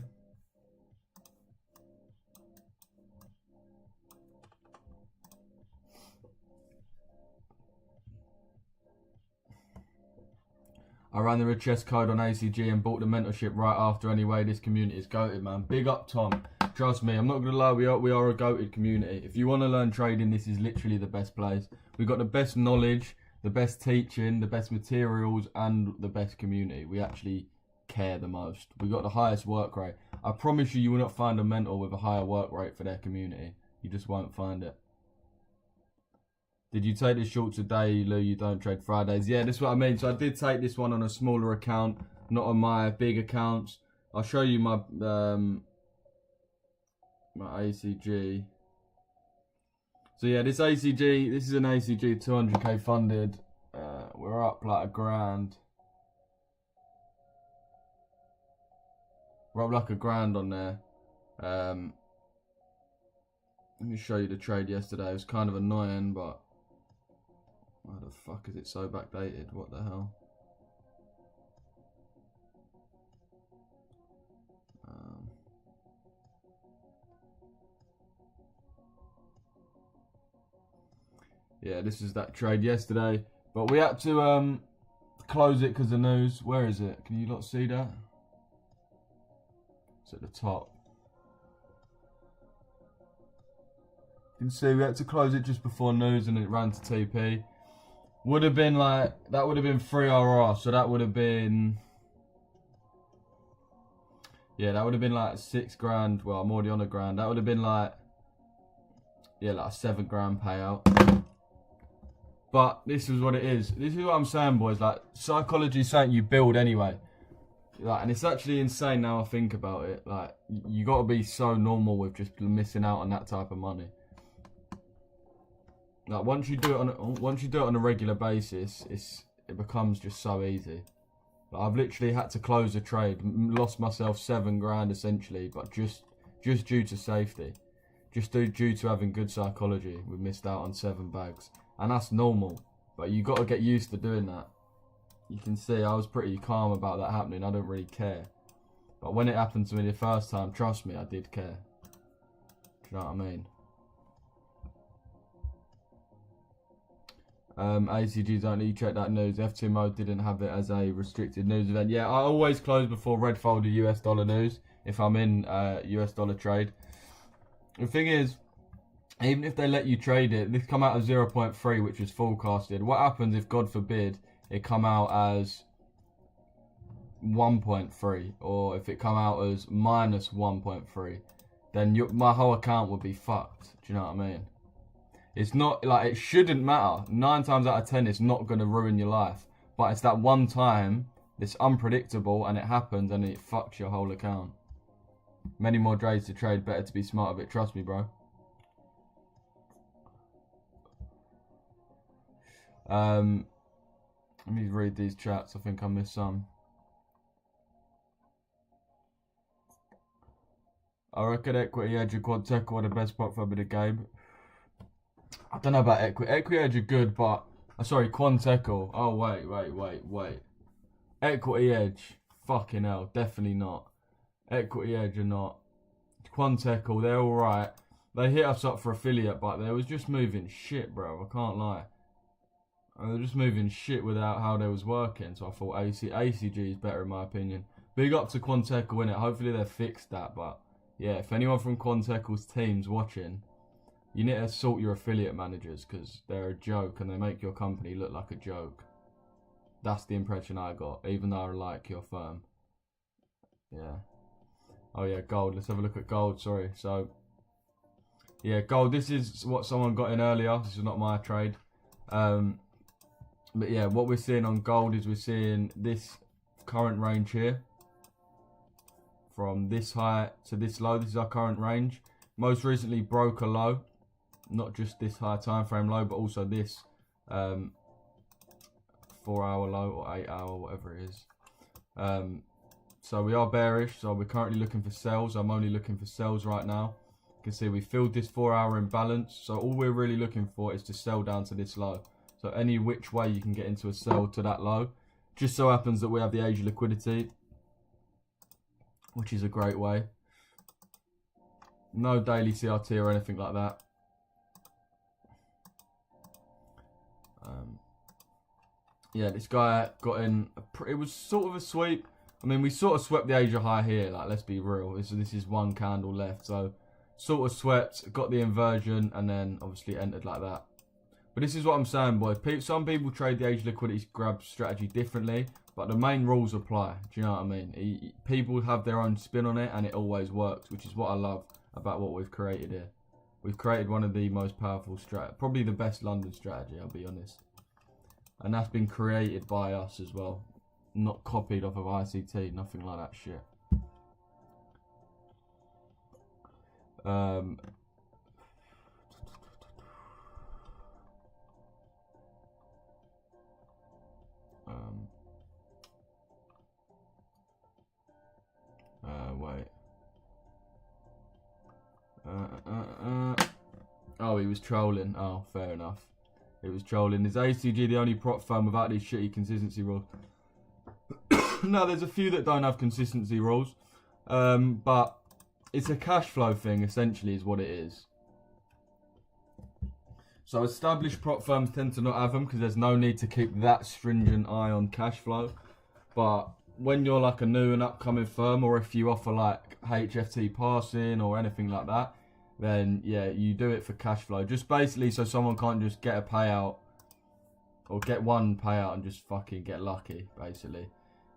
I ran the chest code on ACG and bought the mentorship right after anyway. This community is goated, man. Big up, Tom. Trust me, I'm not going to lie, we are a goated community. If you want to learn trading, this is literally the best place. We've got the best knowledge, the best teaching, the best materials, and the best community. We actually care the most. We've got the highest work rate. I promise you, you will not find a mentor with a higher work rate for their community. You just won't find it. Did you take this short today, Lou? You don't trade Fridays. Yeah, that's what I mean. So I did take this one on a smaller account, not on my big accounts. I'll show you my my ACG. So yeah, this ACG, this is an ACG 200k funded. We're up like $1,000. We're up like $1,000 on there. Let me show you the trade yesterday. It was kind of annoying, but why the fuck is it so backdated? What the hell? Yeah, this is that trade yesterday, but we had to close it because of news. Where is it? Can you not see that? It's at the top. You can see we had to close it just before news and it ran to TP. Would have been like, that would have been 3 RR, so that would have been, yeah, that would have been like $6,000. Well, I'm already on $1,000. That would have been like, yeah, like a $7,000 payout. But this is what it is. This is what I'm saying, boys. Like, psychology is something you build anyway. Like, and it's actually insane now I think about it. Like, you got to be so normal with just missing out on that type of money. Like, once you do it on a regular basis, it becomes just so easy. Like, I've literally had to close a trade, lost myself $7,000 essentially, but just due to safety, just due to having good psychology, we missed out on 7 bags. And that's normal, but you got to get used to doing that. You can see I was pretty calm about that happening. I don't really care. But when it happened to me the first time, trust me, I did care. Do you know what I mean? ACG don't need to check that news. F2 mode didn't have it as a restricted news event. Yeah, I always close before red folder US dollar news if I'm in US dollar trade. The thing is, even if they let you trade it, this come out as 0.3, which was forecasted. What happens if, God forbid, it come out as 1.3, or if it come out as minus 1.3? Then my whole account would be fucked. Do you know what I mean? It's not like, it shouldn't matter. 9 times out of 10, it's not going to ruin your life. But it's that one time, it's unpredictable, and it happens, and it fucks your whole account. Many more trades to trade, better to be smart of it. Trust me, bro. Let me read these chats. I think I missed some. I reckon Equity Edge and Quantec are the best portfolio of the game. I don't know about Equity. Equity Edge are good, but sorry, Quanteco. Oh wait. Equity Edge, fucking hell, definitely not. Equity Edge are not. Quanteco, they're all right. They hit us up for affiliate, but they was just moving shit, bro. I can't lie. And they're just moving shit without how they was working. So I thought ACG is better in my opinion. Big up to Quanteco, innit? Hopefully they've fixed that. But yeah, if anyone from Quanteco's team's watching, you need to sort your affiliate managers because they're a joke and they make your company look like a joke. That's the impression I got, even though I like your firm. Yeah. Oh yeah, gold. Let's have a look at gold. Sorry. So yeah, gold. This is what someone got in earlier. This is not my trade. But yeah, what we're seeing on gold is we're seeing this current range here. From this high to this low. This is our current range. Most recently broke a low. not just this higher time frame low, but also this 4-hour low or 8-hour, whatever it is. So we are bearish. So we're currently looking for sells. I'm only looking for sells right now. You can see we filled this 4-hour imbalance. So all we're really looking for is to sell down to this low. So any which way you can get into a sell to that low. Just so happens that we have the Asia liquidity, which is a great way. No daily CRT or anything like that. Yeah, this guy got in. It was sort of a sweep. I mean, we sort of swept the Asia high here. Like, let's be real. This is one candle left. So, sort of swept, got the inversion, and then obviously entered like that. But this is what I'm saying, boys. Some people trade the Asia liquidity grab strategy differently, but the main rules apply. Do you know what I mean? People have their own spin on it, and it always works, which is what I love about what we've created here. We've created one of the most powerful probably the best London strategy, I'll be honest. And that's been created by us as well. Not copied off of ICT, nothing like that shit. Wait. Oh, he was trolling. Oh, fair enough. It was trolling. Is ACG the only prop firm without these shitty consistency rules? No, there's a few that don't have consistency rules. But it's a cash flow thing, essentially, is what it is. So established prop firms tend to not have them because there's no need to keep that stringent eye on cash flow. But when you're like a new and upcoming firm, or if you offer like HFT passing or anything like that, then yeah, you do it for cash flow. Just basically so someone can't just get a payout or get one payout and just fucking get lucky, basically.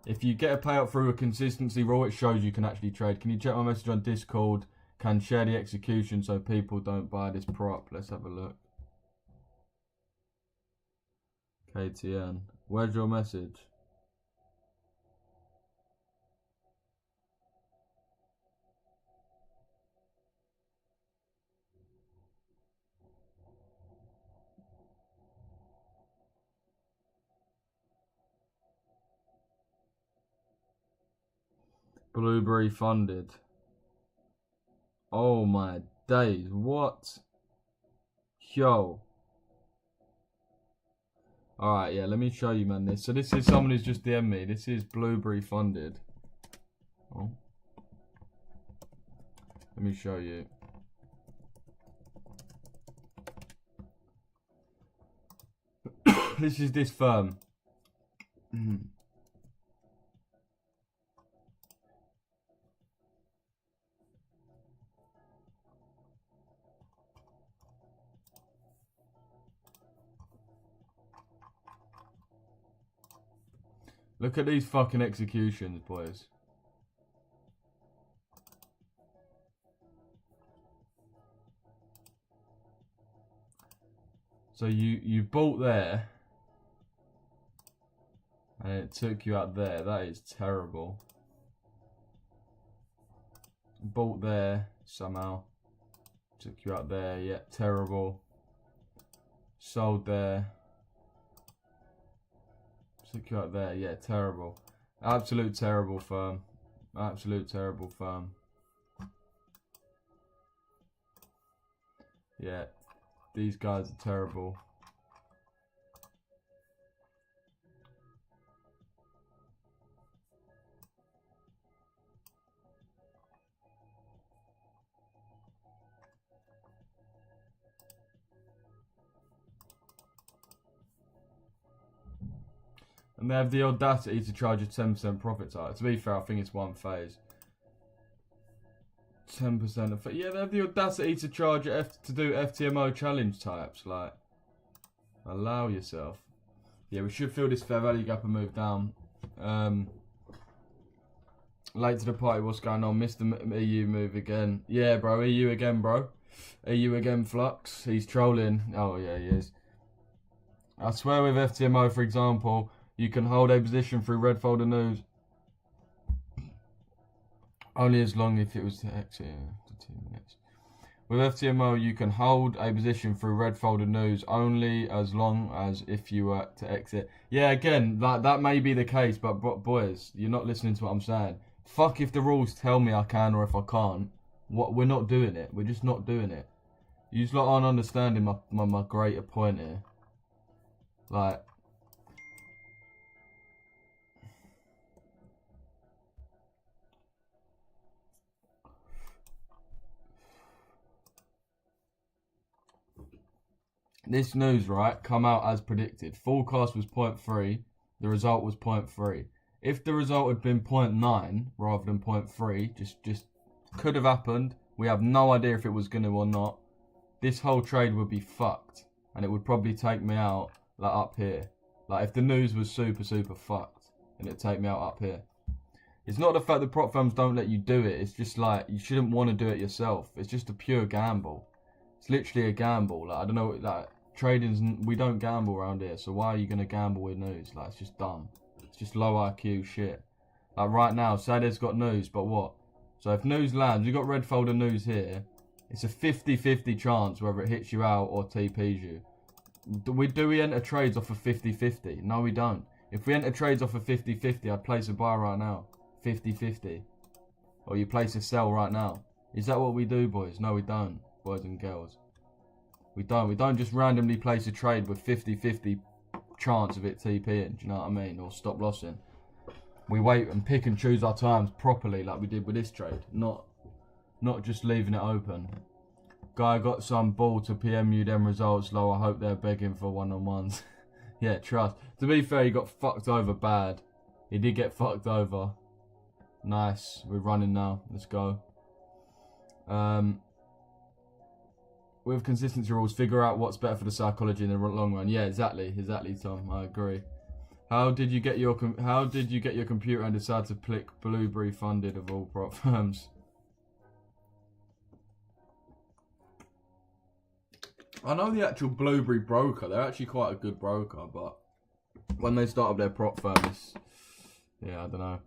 If you get a payout through a consistency rule, it shows you can actually trade. Can you check my message on Discord? Can share the execution so people don't buy this prop. Let's have a look. KTN. Where's your message? Blueberry funded. Oh my days, what? Yo. Alright, yeah, let me show you, man, this. So this is someone who's just DM'd me. This is Blueberry funded. Oh. Let me show you. This is this firm. Look at these fucking executions, boys. So you bought there, and it took you out there. That is terrible. Bought there somehow, took you out there. Yeah, terrible. Sold there. Took you out there, yeah, terrible. Absolute terrible firm. Absolute terrible firm. Yeah, these guys are terrible. And they have the audacity to charge a 10% profit target. To be fair, I think it's one phase. 10% of... Yeah, they have the audacity to charge to do FTMO challenge types. Like, allow yourself. Yeah, we should feel this fair value gap and move down. Late to the party, what's going on? Missed the EU move again. Yeah, bro, EU again, bro. EU again, Flux. He's trolling. Oh, yeah, he is. I swear with FTMO, for example... You can hold a position through red folder news only as long if it was to exit after 2 minutes. With FTMO, you can hold a position through red folder news only as long as if you were to exit. Yeah, again, that may be the case, but boys, you're not listening to what I'm saying. Fuck if the rules tell me I can or if I can't. We're not doing it. We're just not doing it. You just aren't understanding my greater point here. Like, this news, right, come out as predicted. Forecast was 0.3. The result was 0.3. If the result had been 0.9 rather than 0.3, just could have happened. We have no idea if it was going to or not. This whole trade would be fucked. And it would probably take me out, like, up here. Like, if the news was super fucked, then it'd take me out up here. It's not the fact that prop firms don't let you do it. It's just, like, you shouldn't want to do it yourself. It's just a pure gamble. It's literally a gamble. Like, I don't know, like, trading's, we don't gamble around here. So why are you going to gamble with news? Like, it's just dumb. It's just low IQ shit. Like, right now, say there's got news, but what? So if news lands, you've got red folder news here. It's a 50-50 chance whether it hits you out or TPs you. Do we enter trades off of 50-50? No, we don't. If we enter trades off of 50-50, I'd place a buy right now. 50-50. Or you place a sell right now. Is that what we do, boys? No, we don't, boys and girls. We don't. We don't just randomly place a trade with 50-50 chance of it TPing. Do you know what I mean? Or stop lossing. We wait and pick and choose our times properly like we did with this trade. Not just leaving it open. Guy got some ball to PM you them results low. I hope they're begging for one-on-ones. Yeah, trust. To be fair, he got fucked over bad. He did get fucked over. Nice. We're running now. Let's go. With consistency rules, figure out what's better for the psychology in the long run. Yeah, exactly, Tom. I agree. How did you get your computer and decide to pick Blueberry funded of all prop firms? I know the actual Blueberry broker. They're actually quite a good broker, but when they start up their prop firms, yeah, I don't know.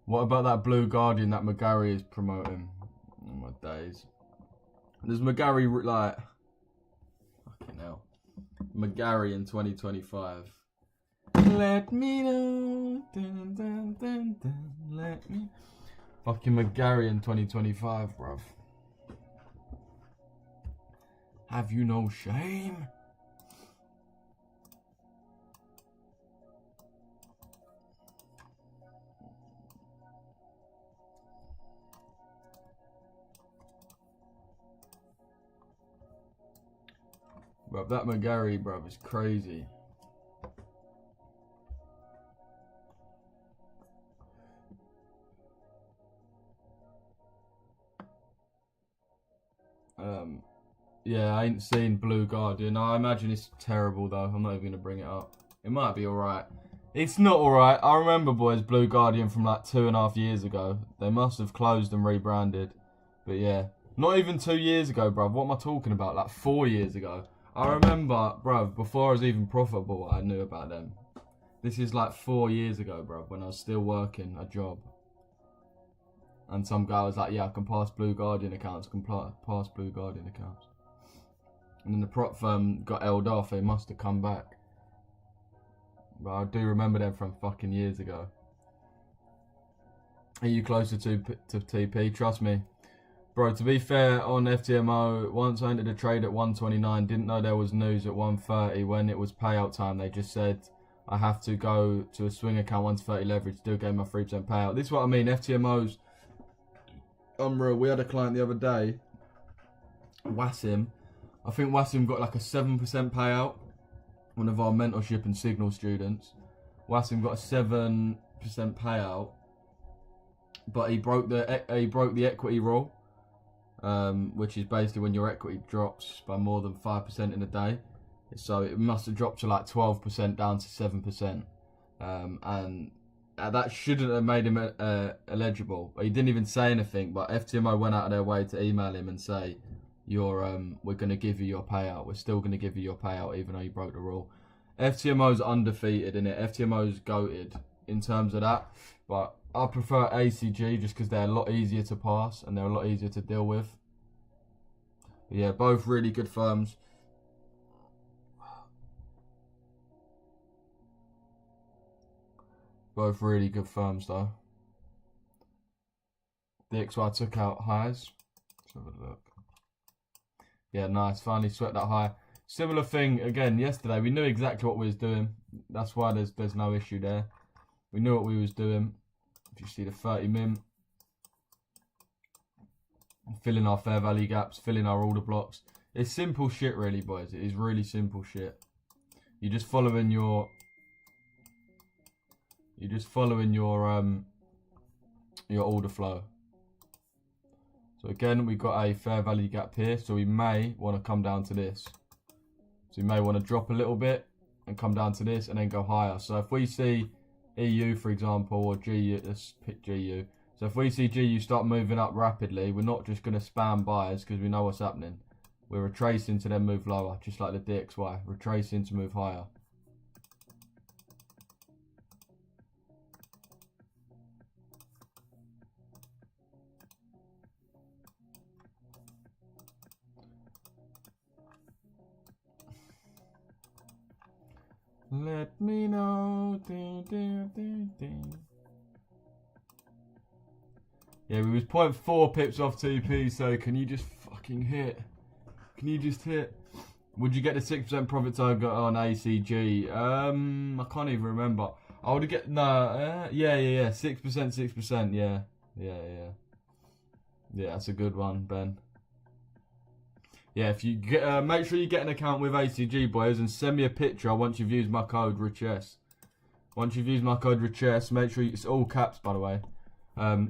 What about that Blue Guardian that McGarry is promoting? Oh my days. There's McGarry, like, fucking hell. McGarry in 2025. Let me know. Dun, dun, dun, dun, let me. Fucking McGarry in 2025, bruv. Have you no shame? Bruv, that McGarry, bruv, is crazy. Yeah, I ain't seen Blue Guardian. I imagine it's terrible though. I'm not even gonna bring it up. It might be alright. It's not alright. I remember, boys, Blue Guardian from like 2.5 years ago. They must have closed and rebranded. But yeah, not even 2 years ago, bruv. What am I talking about? Like 4 years ago. I remember, bruv, before I was even profitable, I knew about them. This is like 4 years ago, bruv, when I was still working a job. And some guy was like, yeah, I can pass Blue Guardian accounts, pass Blue Guardian accounts. And then the prop firm got held off, they must have come back. But I do remember them from fucking years ago. Are you closer to TP? Trust me. Bro, to be fair, on FTMO, once I entered a trade at 129, didn't know there was news at 130. When it was payout time, they just said I have to go to a swing account 130 leverage, still gave my 3% payout. This is what I mean, FTMO's unreal. We had a client the other day, Wassim. I think Wassim got like a 7% payout. One of our mentorship and signal students. Wassim got a 7% payout, but he broke the equity rule, which is basically when your equity drops by more than 5% in a day. So it must have dropped to like 12% down to 7%, and that shouldn't have made him eligible. He didn't even say anything, but FTMO went out of their way to email him and say, we're going to give you your payout. We're still going to give you your payout even though you broke the rule. FTMO's undefeated in it. FTMO's goated in terms of that. But I prefer ACG just because they're a lot easier to pass and they're a lot easier to deal with. Yeah, both really good firms. Both really good firms though. DXY took out highs. Let's have a look. Yeah, nice. Finally swept that high. Similar thing again yesterday. We knew exactly what we was doing. That's why there's no issue there. We knew what we was doing. If you see the 30 min, filling our fair value gaps, filling our order blocks. It's simple shit, really, boys. It is really simple shit. You're just following your. You're just following your order flow. So again, we've got a fair value gap here, so we may want to come down to this. So we may want to drop a little bit and come down to this and then go higher. So if we see EU, for example, or GU, let's pick GU. So if we see GU start moving up rapidly, we're not just going to spam buyers because we know what's happening. We're retracing to then move lower, just like the DXY, retracing to move higher. Let me know. Yeah, we was 0.4 pips off TP, so can you just fucking hit? Can you just hit? Would you get the 6% profit target on ACG? I can't even remember. I would get yeah. 6%, yeah. Yeah, that's a good one, Ben. Yeah, if you get, make sure you get an account with ACG, boys, and send me a picture once you've used my code RICHES. Once you've used my code RICHES, make sure it's all caps, by the way.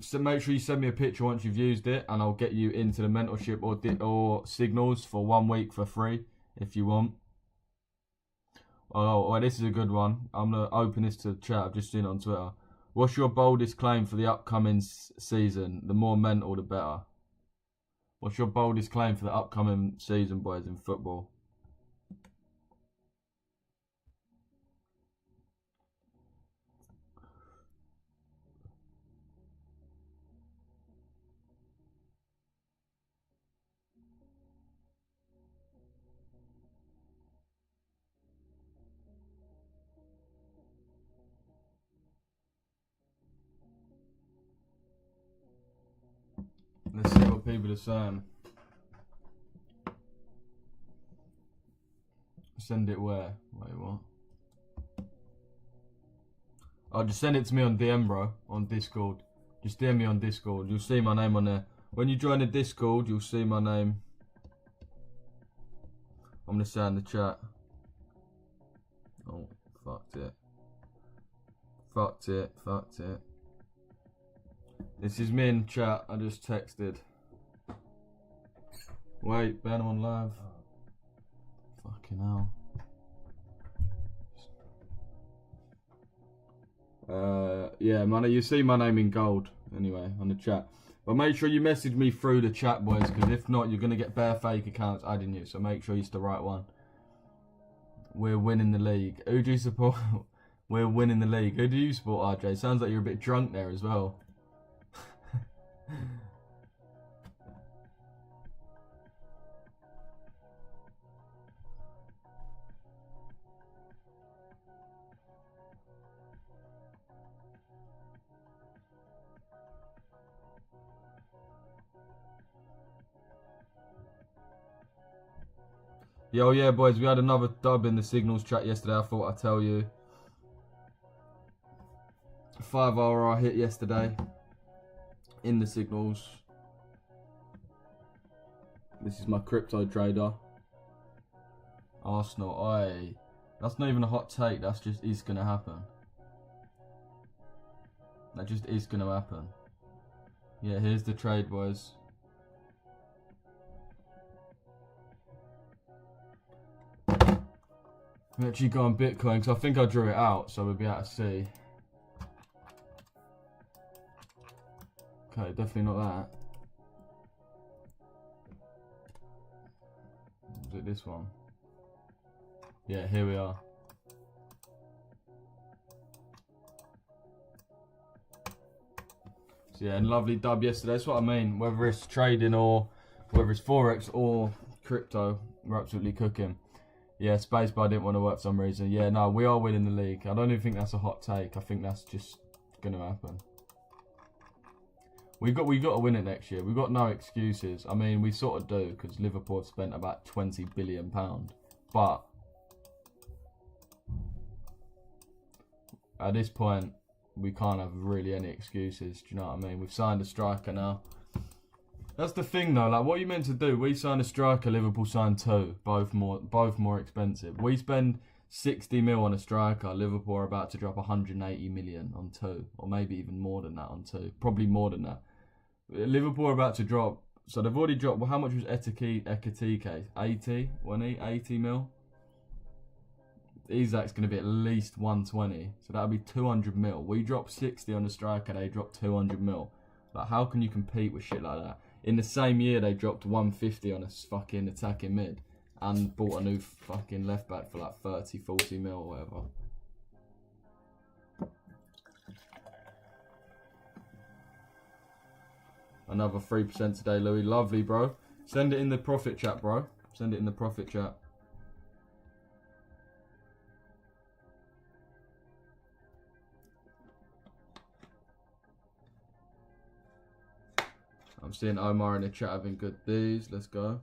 So make sure you send me a picture once you've used it, and I'll get you into the mentorship or signals for 1 week for free if you want. Oh, this is a good one. I'm gonna open this to the chat. I've just seen it on Twitter. What's your boldest claim for the upcoming season? The more mental, the better. What's your boldest claim for the upcoming season, boys, in football? Let's see what people are saying. Send it where? Wait, what? Oh, just send it to me on DM, bro. On Discord. Just DM me on Discord. You'll see my name on there. When you join the Discord, you'll see my name. I'm going to say in the chat. Oh, fucked it. Fucked it. This is me in chat. I just texted. Wait, Ben, I'm on live. Fucking hell. Yeah, man, you see my name in gold anyway on the chat. But make sure you message me through the chat, boys, because if not, you're going to get bare fake accounts adding you. So make sure it's the right one. We're winning the league. Who do you support? We're winning the league. Who do you support, RJ? Sounds like you're a bit drunk there as well. Yo, yeah, boys, we had another dub in the signals chat yesterday. I thought I'd tell you. 5 RR hit yesterday in the signals. This is my crypto trader. Arsenal, aye. That's not even a hot take. That's just is gonna happen. That just is gonna happen. Yeah, here's the trade, boys. We actually go on Bitcoin because I think I drew it out, so we'll be able to see. Okay, definitely not that. Was it this one? Yeah, here we are. So yeah, and lovely dub yesterday. That's what I mean. Whether it's trading or whether it's Forex or crypto. We're absolutely cooking. Yeah, Spacebar didn't want to work for some reason. Yeah, no, we are winning the league. I don't even think that's a hot take. I think that's just going to happen. We got to win it next year. We've got no excuses. I mean, we sort of do because Liverpool have spent about £20 billion. But at this point, we can't have really any excuses. Do you know what I mean? We've signed a striker now. That's the thing though. Like, what are you meant to do? We signed a striker. Liverpool signed 2. Both more expensive. We spend 60 mil on a striker. Liverpool are about to drop 180 million on 2, or maybe even more than that on 2. Probably more than that. Liverpool are about to drop. So they've already dropped. Well, how much was Ekitike? 80, wasn't he? 80 mil. Isak's going to be at least 120. So that'll be 200 mil. We dropped 60 on the striker. They dropped 200 mil. Like, how can you compete with shit like that? In the same year, they dropped 150 on a fucking attacking mid and bought a new fucking left back for like 30, 40 mil or whatever. Another 3% today, Louis. Lovely, bro. Send it in the profit chat, bro. Send it in the profit chat. I'm seeing Omar in the chat having good days. Let's go.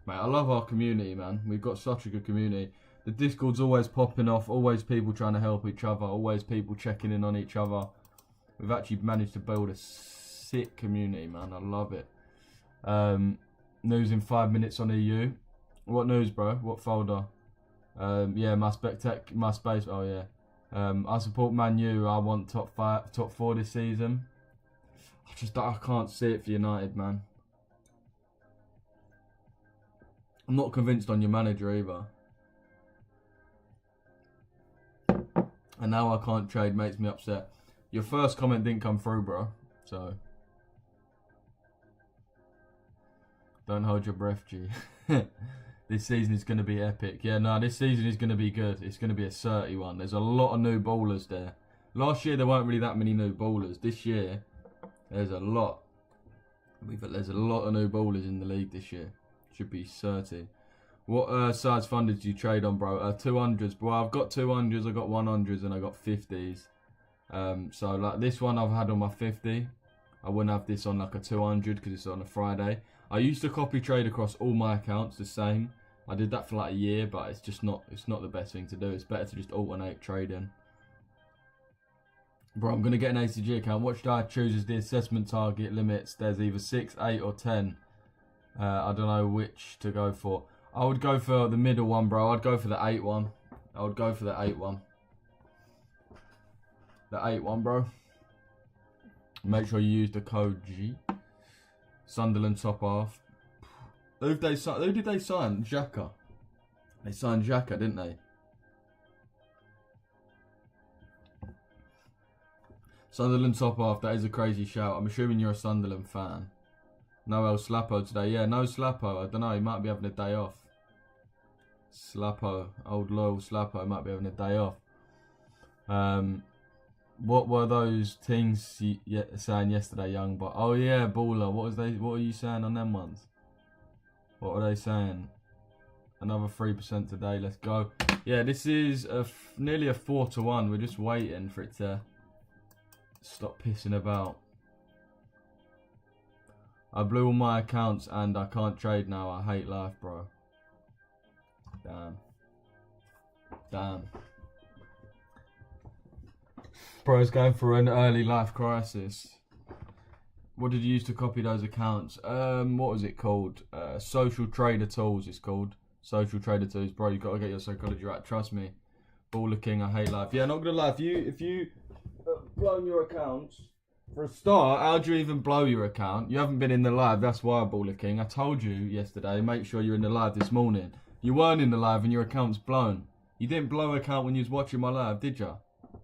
Mate, I love our community, man. We've got such a good community. The Discord's always popping off. Always people trying to help each other. Always people checking in on each other. We've actually managed to build a sick community, man. I love it. News in 5 minutes on EU. What news, bro? What folder? Yeah, my space. Oh, yeah. I support Man U. I want top 4 this season. I can't see it for United, man. I'm not convinced on your manager either. And now I can't trade, makes me upset. Your first comment didn't come through, bro. So don't hold your breath, G. This season is going to be epic. Yeah, no, this season is going to be good. It's going to be a 30-one. There's a lot of new ballers there. Last year, there weren't really that many new ballers. This year, there's a lot. There's a lot of new ballers in the league this year. Should be 30. What size fund did you trade on, bro? 200s. Well, I've got 200s, I've got 100s, and I've got 50s. So, like, this one I've had on my 50. I wouldn't have this on, like, a 200 because it's on a Friday. I used to copy trade across all my accounts the same. I did that for, like, a year, but it's just not the best thing to do. It's better to just alternate trading. Bro, I'm going to get an ACG account. What should I choose as the assessment target limits? There's either 6, 8 or 10. I don't know which to go for. I would go for the middle one, bro. I'd go for the 8 one. I would go for the 8 one. The 8 one, bro. Make sure you use the code G. Sunderland top half. Who did they sign? Xhaka. They signed Xhaka, didn't they? Sunderland top half, that is a crazy shout. I'm assuming you're a Sunderland fan. No El Slapo today. Yeah, no Slapo. I don't know, he might be having a day off. Slapo, old loyal Slapo might be having a day off. What were those things saying yesterday, young but oh yeah, baller. What were you saying on them ones? What were they saying? Another 3% today, let's go. Yeah, this is nearly a 4-1. We're just waiting for it to stop pissing about. I blew all my accounts and I can't trade now. I hate life, bro. Damn. Bro's going through an early life crisis. What did you use to copy those accounts? What was it called? Social Trader Tools it's called. Social Trader Tools. Bro, you got to get your psychology right. Trust me. Baller King, I hate life. Yeah, not going to lie. If you blown your accounts, for a start, how do you even blow your account? You haven't been in the live. That's why, Baller King. I told you yesterday, make sure you're in the live this morning. You weren't in the live and your account's blown. You didn't blow an account when you was watching my live, did you?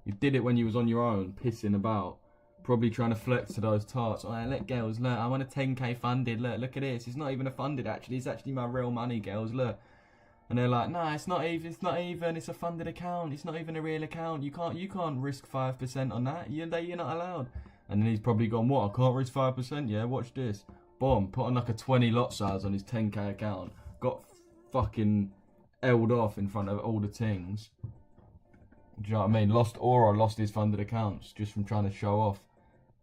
You did it when you was on your own, pissing about. Probably trying to flex to those tarts. Oh, look, girls, look, I want a 10k funded. Look at this. It's not even a funded, actually. It's actually my real money, girls, look. And they're like, nah, it's not even. It's a funded account. It's not even a real account. You can't risk 5% on that. You're not allowed. And then he's probably gone, what? I can't risk 5%? Yeah, watch this. bomb. Put on like a 20 lot size on his 10k account. Got fucking L'd off in front of all the things. Do you know what I mean? Lost aura, lost his funded accounts just from trying to show off.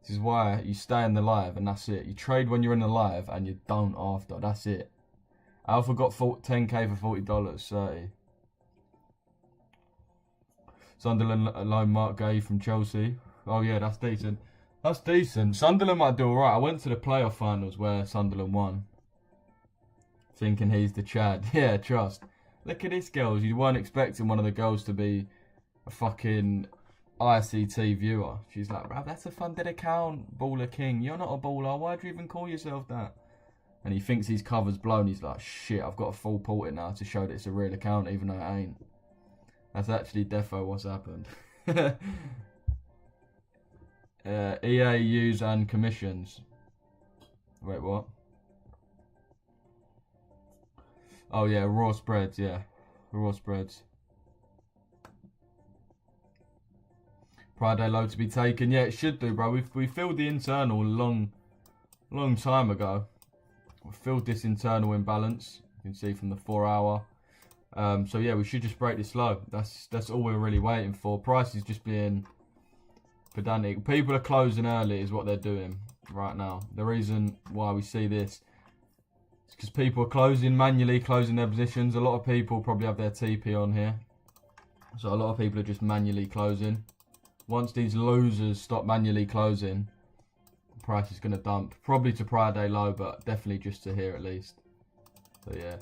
This is why you stay in the live and that's it. You trade when you're in the live and you don't after. That's it. Alpha got 10k for $40, 30. Sunderland loan Mark Gay from Chelsea. Oh yeah, that's decent. That's decent. Sunderland might do alright. I went to the playoff finals where Sunderland won. Thinking he's the Chad. Yeah, trust. Look at this, girls. You weren't expecting one of the girls to be a fucking ICT viewer. She's like, bruv, that's a funded account, Baller King. You're not a baller. Why'd you even call yourself that? And he thinks his cover's blown. He's like, shit, I've got to full port it now to show that it's a real account, even though it ain't. That's actually defo what's happened. EAUs and commissions. Wait, what? Oh yeah, raw spreads, yeah. Raw spreads. Pride Day low to be taken. Yeah, it should do, bro. We filled the internal long time ago. We filled this internal imbalance. You can see from the 4 hour. So yeah, we should just break this low. That's all we're really waiting for. Price is just being pedantic. People are closing early is what they're doing right now. The reason why we see this is because people are manually closing their positions. A lot of people probably have their TP on here. So a lot of people are just manually closing. Once these losers stop manually closing, the price is going to dump. Probably to prior day low, but definitely just to here at least. So yeah.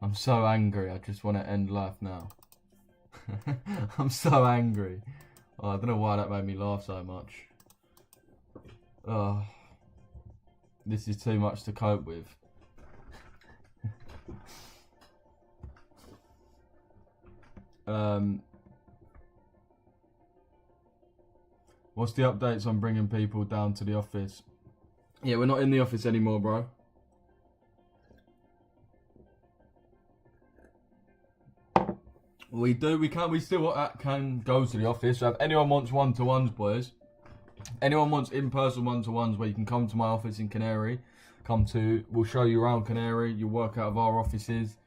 I'm so angry, I just want to end life now. I'm so angry. Oh, I don't know why that made me laugh so much. Oh, this is too much to cope with. What's the updates on bringing people down to the office? Yeah, we're not in the office anymore, bro. We still can go to the office. So if anyone wants one-to-ones, boys, anyone wants in-person one-to-ones where you can come to my office in Canary, we'll show you around Canary, you work out of our offices.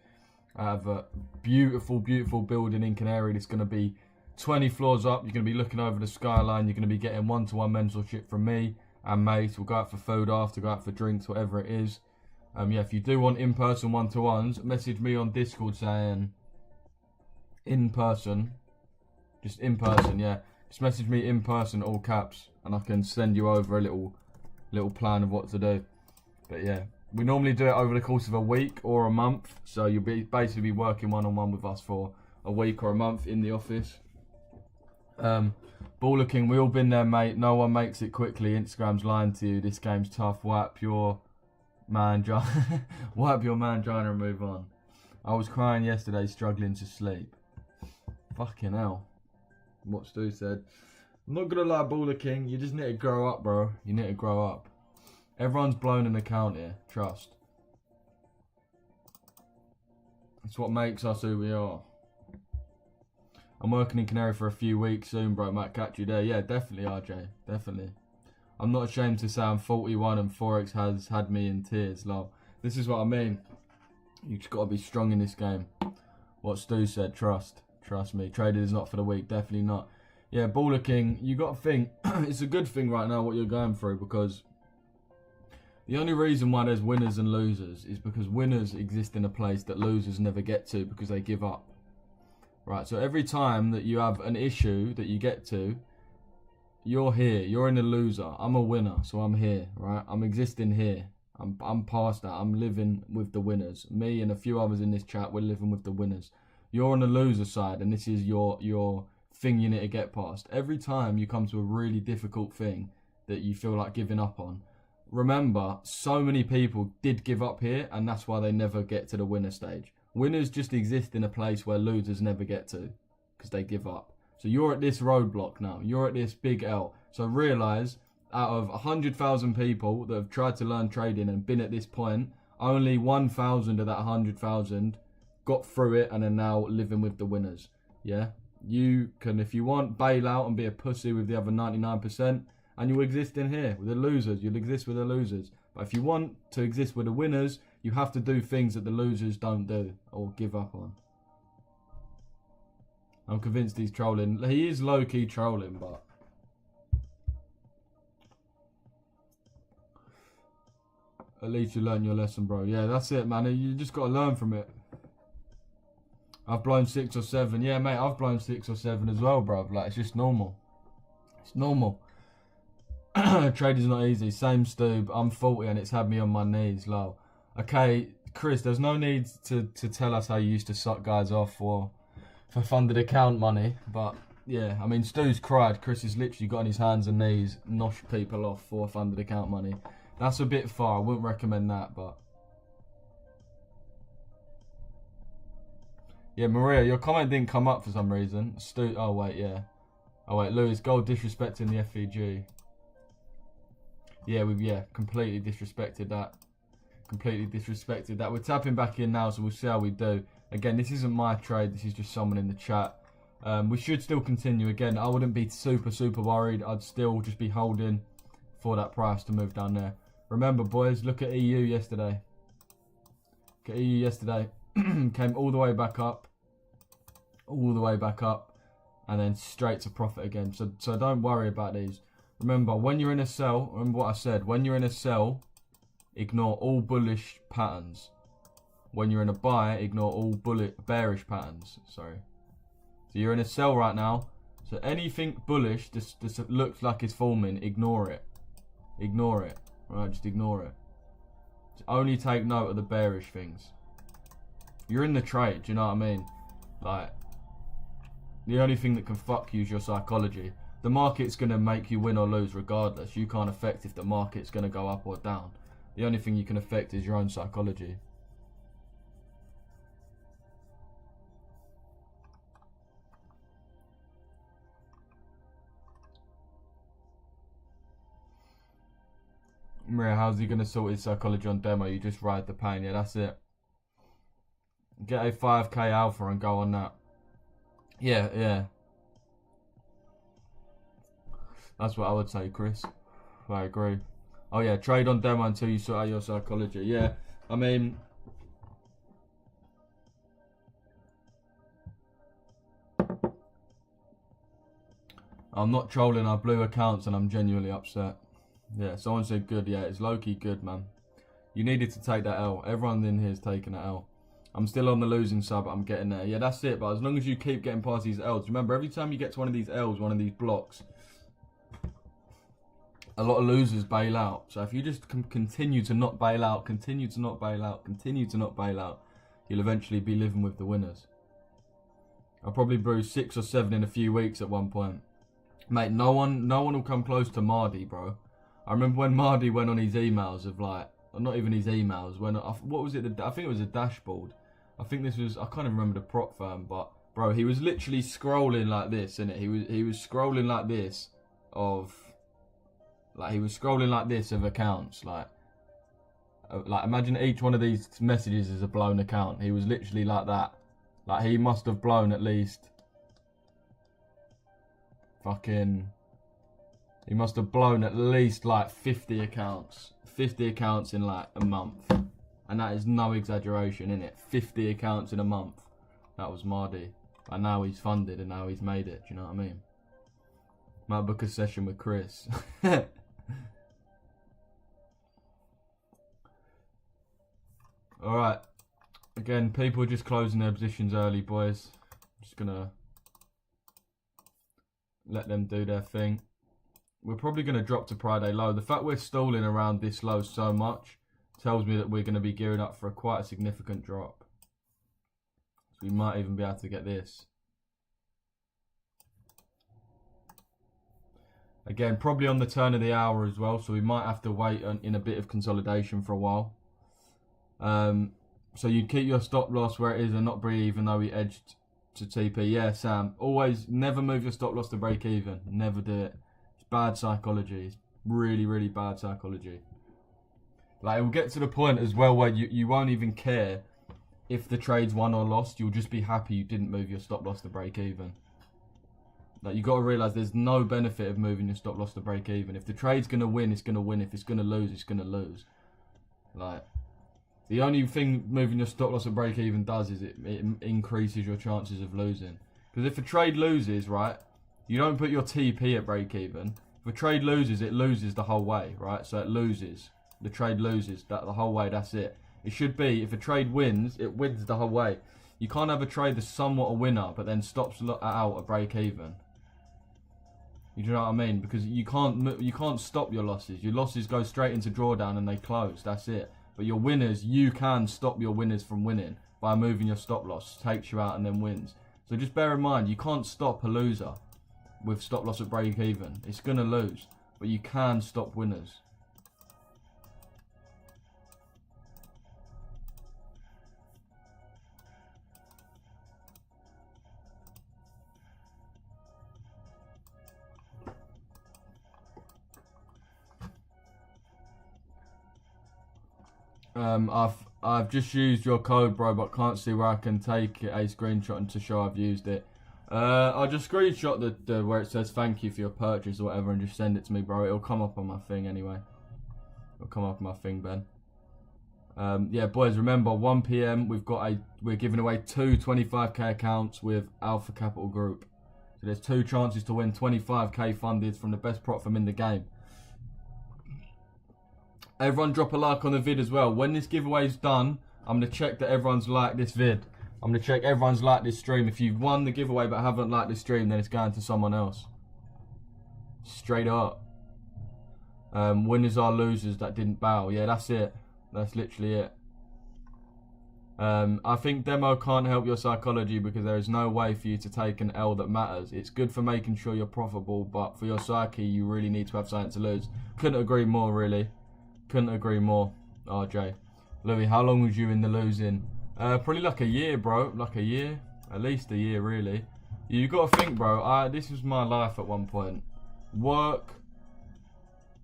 I have a beautiful, beautiful building in Canary that's going to be 20 floors up. You're going to be looking over the skyline. You're going to be getting one-to-one mentorship from me and mates. We'll go out for food after, go out for drinks, whatever it is. Yeah, if you do want in-person one-to-ones, message me on Discord saying in person, just in person, yeah. Just message me in person, all caps, and I can send you over a little plan of what to do. But yeah, we normally do it over the course of a week or a month, so you'll be basically working one-on-one with us for a week or a month in the office. Baller King, we all been there, mate. No one makes it quickly. Instagram's lying to you. This game's tough. Wipe your mangina and move on. I was crying yesterday, struggling to sleep. Fucking hell. What Stu said. I'm not gonna lie, Baller King. You just need to grow up, bro. You need to grow up. Everyone's blown an account here. Trust. It's what makes us who we are. I'm working in Canary for a few weeks soon, bro. Might catch you there. Yeah, definitely, RJ. Definitely. I'm not ashamed to say I'm 41 and Forex has had me in tears. Lol. This is what I mean. You just gotta be strong in this game. What Stu said, trust. Trust me. Trading is not for the weak. Definitely not. Yeah, Baller King, you gotta think. It's a good thing right now what you're going through, because the only reason why there's winners and losers is because winners exist in a place that losers never get to because they give up. Right, so every time that you have an issue that you get to, you're here, you're in a loser. I'm a winner, so I'm here, right? I'm existing here. I'm past that. I'm living with the winners. Me and a few others in this chat, we're living with the winners. You're on the loser side, and this is your thing you need to get past. Every time you come to a really difficult thing that you feel like giving up on, remember, so many people did give up here, and that's why they never get to the winner stage. Winners just exist in a place where losers never get to, because they give up. So you're at this roadblock now. You're at this big L. So realise, out of 100,000 people that have tried to learn trading and been at this point, only 1,000 of that 100,000 got through it and are now living with the winners. Yeah? You can, if you want, bail out and be a pussy with the other 99%, and you'll exist in here with the losers. You'll exist with the losers. But if you want to exist with the winners, you have to do things that the losers don't do or give up on. I'm convinced he's trolling. He is low-key trolling, but... At least you learn your lesson, bro. Yeah, that's it, man. You just got to learn from it. I've blown 6 or 7. Yeah, mate, I've blown 6 or 7 as well, bro. Like, it's just normal. It's normal. Trading's not easy. Same Stu. I'm 40 and it's had me on my knees, lol. Okay, Chris, there's no need to tell us how you used to suck guys off for funded account money. But, yeah, I mean, Stu's cried. Chris has literally got on his hands and knees, noshed people off for funded account money. That's a bit far. I wouldn't recommend that, but... Yeah, Maria, your comment didn't come up for some reason. Stu... Oh, wait, yeah. Oh, wait, Lewis, gold disrespecting the FVG. Yeah, completely disrespected that. Completely disrespected that. We're tapping back in now, so we'll see how we do. Again, this isn't my trade. This is just someone in the chat. We should still continue. Again, I wouldn't be super worried. I'd still just be holding for that price to move down there. Remember, boys, look at EU yesterday. Look at EU yesterday. Came all the way back up. All the way back up. And then straight to profit again. So don't worry about these. Remember, when you're in a sell, remember what I said. When you're in a sell, ignore all bullish patterns. When you're in a buy, ignore all bearish patterns. Sorry. So you're in a sell right now. So anything bullish, this looks like it's forming, ignore it. Ignore it. Right, just ignore it. Just only take note of the bearish things. You're in the trade, do you know what I mean? Like, the only thing that can fuck you is your psychology. The market's going to make you win or lose regardless. You can't affect if the market's going to go up or down. The only thing you can affect is your own psychology. Maria, how's he going to sort his psychology on demo? You just ride the pain. Yeah, that's it. Get a 5k alpha and go on that. Yeah. That's what I would say, Chris. I agree. Oh yeah, trade on demo until you sort out your psychology. Yeah, I mean... I'm not trolling our blue accounts and I'm genuinely upset. Yeah, someone said good. Yeah, it's low-key good, man. You needed to take that L. Everyone in here is taking that L. I'm still on the losing side, but I'm getting there. Yeah, that's it. But as long as you keep getting past these L's. Remember, every time you get to one of these L's, one of these blocks, a lot of losers bail out. So if you just continue to not bail out, continue to not bail out, continue to not bail out, you'll eventually be living with the winners. I'll probably brew 6 or 7 in a few weeks at one point. Mate, no one will come close to Mardi, bro. I remember when Mardi went on his emails of like, or not even his emails, when, what was it, I think it was a dashboard. I think this was, I can't even remember the prop firm, but bro, he was literally scrolling like this, innit? He was scrolling like this of, like he was scrolling like this of accounts, like imagine each one of these messages is a blown account. He was literally like that. Like he must have blown at least he must have blown at least like 50 accounts. 50 accounts in like a month. And that is no exaggeration, innit? 50 accounts in a month. That was Mardi. And now he's funded and now he's made it. Do you know what I mean? Might book a session with Chris. Alright. Again, people are just closing their positions early, boys. Just gonna let them do their thing. We're probably going to drop to Friday low. The fact we're stalling around this low so much tells me that we're going to be gearing up for quite a significant drop. So we might even be able to get this. Again, probably on the turn of the hour as well. So we might have to wait in a bit of consolidation for a while. So you'd keep your stop loss where it is and not break even though we edged to TP. Yeah, Sam. Always never move your stop loss to break even. Never do it. Bad psychology. It's really bad psychology. Like, it will get to the point as well where you won't even care if the trade's won or lost. You'll just be happy you didn't move your stop loss to break even. Like, you got to realise there's no benefit of moving your stop loss to break even. If the trade's going to win, it's going to win. If it's going to lose, it's going to lose. Like, the only thing moving your stop loss at break even does is it increases your chances of losing. Because if a trade loses, right, you don't put your TP at break even. If a trade loses, it loses the whole way, right? So it loses. The trade loses that the whole way. That's it. It should be, if a trade wins, it wins the whole way. You can't have a trade that's somewhat a winner, but then stops out at break even. You know what I mean? Because you can't stop your losses. Your losses go straight into drawdown and they close. That's it. But your winners, you can stop your winners from winning by moving your stop loss. Takes you out and then wins. So just bear in mind, you can't stop a loser with stop loss at break even. It's going to lose. But you can stop winners. I've just used your code, bro, but can't see where I can take a screenshot and to show I've used it. I'll just screenshot the where it says thank you for your purchase or whatever and just send it to me, bro. It'll come up on my thing anyway. It'll come up on my thing, Ben. Yeah, boys, remember 1 PM we're giving away 2 25k accounts with Alpha Capital Group. So there's 2 chances to win 25k funded from the best prop firm in the game. Everyone drop a like on the vid as well. When this giveaway's done, I'm going to check that everyone's liked this vid. I'm going to check everyone's liked this stream. If you've won the giveaway but haven't liked this stream, then it's going to someone else. Straight up. Winners are losers that didn't bow. Yeah, that's it. That's literally it. I think demo can't help your psychology because there is no way for you to take an L that matters. It's good for making sure you're profitable, but for your psyche, you really need to have something to lose. Couldn't agree more, really. Couldn't agree more, RJ. Louis, how long was you in the losing? Probably like a year, bro. Like a year. At least a year, really. You got to think, bro. This was my life at one point. Work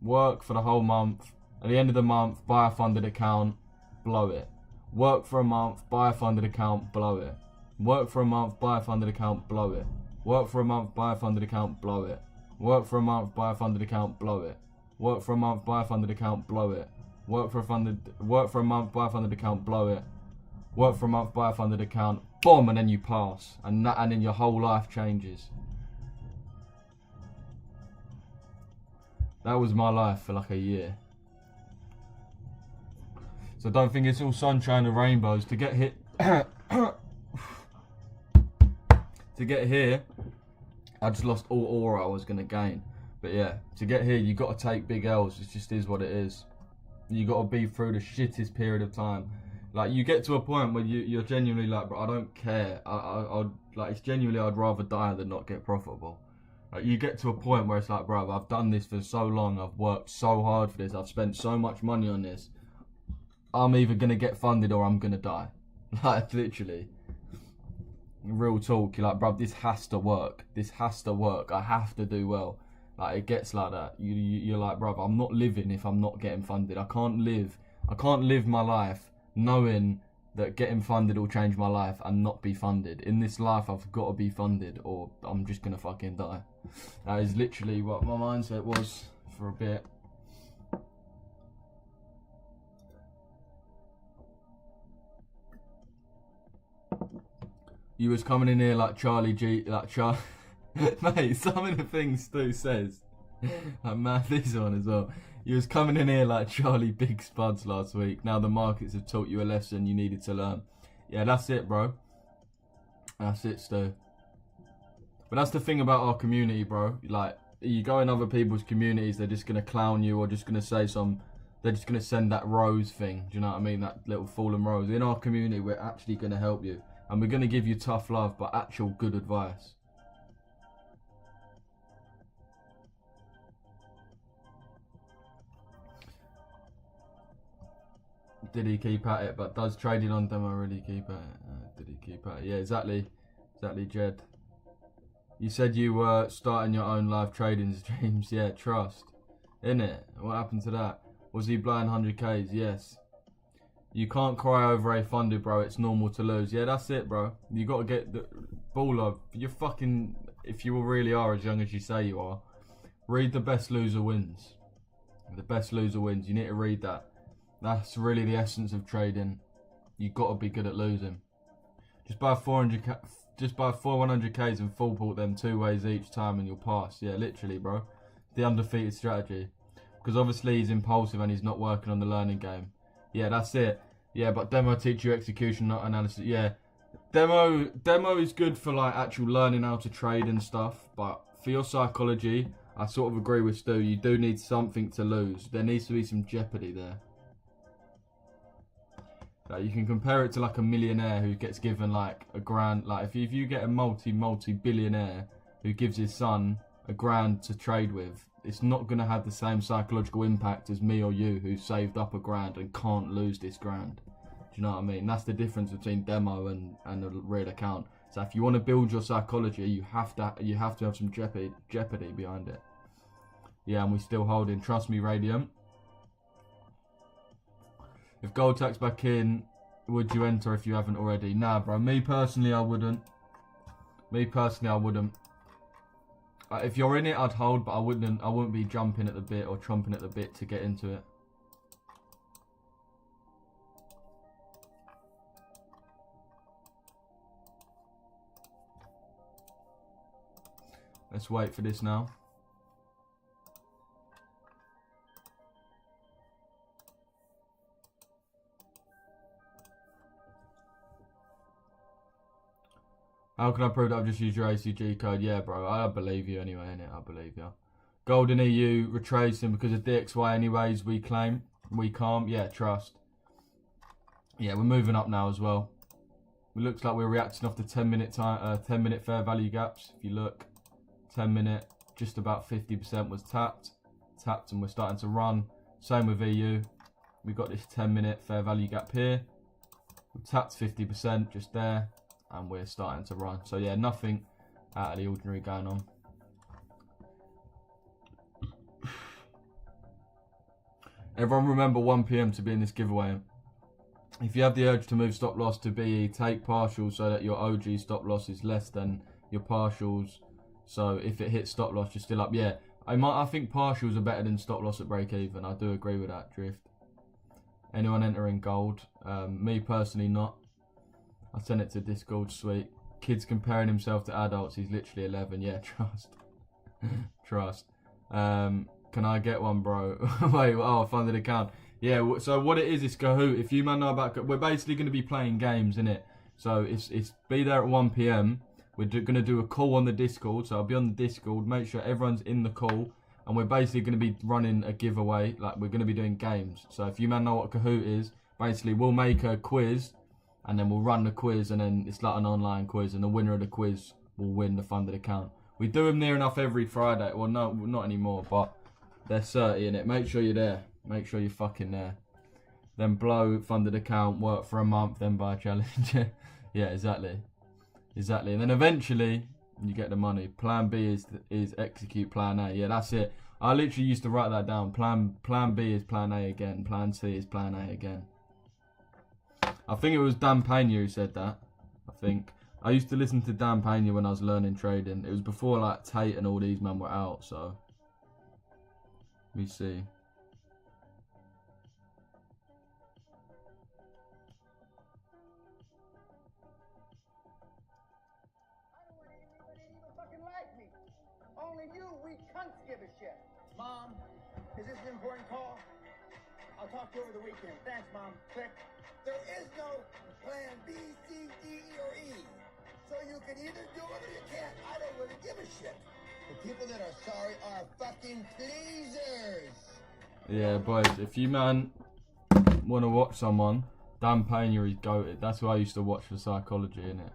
for the whole month. At the end of the month, buy a funded account, blow it. Work for a month, buy a funded account, blow it. Work for a month, buy a funded account, blow it. Work for a month, buy a funded account, blow it. Work for a month, buy a funded account, blow it. Work for a month, buy a funded account, blow it. Work for a month, buy a funded account, blow it. Work for a month, buy a funded account, boom, and then you pass. And then your whole life changes. That was my life for like a year. So don't think it's all sunshine and rainbows. To get hit to get here, I just lost all aura I was gonna gain. But yeah, to get here, you got to take big L's. It just is what it is. You got to be through the shittest period of time. Like, you get to a point where you're genuinely like, bro, I don't care. Like, it's genuinely, I'd rather die than not get profitable. Like, you get to a point where it's like, bro, I've done this for so long. I've worked so hard for this. I've spent so much money on this. I'm either going to get funded or I'm going to die. Like, literally. Real talk. You're like, bro, this has to work. This has to work. I have to do well. Like, it gets like that. You're like, bruv, I'm not living if I'm not getting funded. I can't live my life knowing that getting funded will change my life and not be funded. In this life, I've got to be funded or I'm just going to fucking die. That is literally what my mindset was for a bit. You was coming in here like Charlie G, Mate, some of the things Stu says, I'm mad this one as well. You was coming in here like Charlie Big Spuds last week. Now the markets have taught you a lesson you needed to learn. Yeah, that's it, bro. That's it, Stu. But that's the thing about our community, bro. Like, you go in other people's communities, they're just going to clown you or just going to say they're just going to send that rose thing. Do you know what I mean? That little fallen rose. In our community, we're actually going to help you. And we're going to give you tough love, but actual good advice. Did he keep at it? But does trading on demo really keep at it? Did he keep at it? Yeah, exactly, Jed. You said you were starting your own live trading streams. Yeah, trust. Innit? What happened to that? Was he blowing 100Ks? Yes. You can't cry over a funded, bro. It's normal to lose. Yeah, that's it, bro. You got to get the baller. You're fucking if you really are as young as you say you are, read The Best Loser Wins. The Best Loser Wins. You need to read that. That's really the essence of trading. You got to be good at losing. Just buy 100Ks and full port them 2 ways each time and you'll pass. Yeah, literally, bro. The undefeated strategy. Because obviously he's impulsive and he's not working on the learning game. Yeah, that's it. Yeah, but demo teach you execution, not analysis. Yeah, demo is good for like actual learning how to trade and stuff. But for your psychology, I sort of agree with Stu. You do need something to lose. There needs to be some jeopardy there. Like you can compare it to like a millionaire who gets given like a grand. Like if you get a multi-billionaire who gives his son a grand to trade with, it's not going to have the same psychological impact as me or you who saved up a grand and can't lose this grand. Do you know what I mean? That's the difference between demo and a real account. So if you want to build your psychology, you have to have some jeopardy behind it. Yeah, and we're still holding. Trust me, Radiant. If gold tax back in, would you enter if you haven't already? Nah, bro. Me personally, I wouldn't. If you're in it, I'd hold, but I wouldn't be jumping at the bit or chomping at the bit to get into it. Let's wait for this now. How can I prove that I've just used your ACG code? Yeah, bro, I believe you anyway, innit? I believe you. Golden EU, retracing because of DXY anyways, we claim. We can't. Yeah, trust. Yeah, we're moving up now as well. It looks like we're reacting off the 10-minute fair value gaps. If you look, 10-minute, just about 50% was tapped, and we're starting to run. Same with EU. We've got this 10-minute fair value gap here. We tapped 50% just there. And we're starting to run. So yeah, nothing out of the ordinary going on. Everyone remember 1 PM to be in this giveaway. If you have the urge to move stop loss to BE, take partials so that your OG stop loss is less than your partials. So if it hits stop loss, you're still up. Yeah, I think partials are better than stop loss at break even. I do agree with that, Drift. Anyone entering gold? Me personally not. I sent it to Discord, sweet. Kids comparing himself to adults, he's literally 11. Yeah, trust. Trust. Can I get one, bro? Wait, oh, I funded account. Yeah, so what it is Kahoot. If you man know about, we're basically going to be playing games, innit? So it's be there at 1 PM. We're going to do a call on the Discord, so I'll be on the Discord. Make sure everyone's in the call. And we're basically going to be running a giveaway. Like, we're going to be doing games. So if you man know what Kahoot is, basically we'll make a quiz. And then we'll run the quiz, and then it's like an online quiz, and the winner of the quiz will win the funded account. We do them near enough every Friday. Well, no, not anymore, but they're 30 in it. Make sure you're there. Make sure you're fucking there. Then blow funded account, work for a month, then buy a challenge. Yeah, exactly. Exactly. And then eventually, you get the money. Plan B is execute plan A. Yeah, that's it. I literally used to write that down. Plan B is plan A again. Plan C is plan A again. I think it was Dan Pena who said that. I think. I used to listen to Dan Pena when I was learning trading. It was before like Tate and all these men were out, so. Let me see. Only you weak cunts give a shit. Mom, is this an important call? I'll talk to you over the weekend. Thanks, Mom. Click. There is no plan B, C, D, or E. So you can either do it or you can't. I don't really give a shit. The people that are sorry are fucking pleasers. Yeah, boys, if you man want to watch someone, Dan Pena is goated. That's who I used to watch for psychology, innit?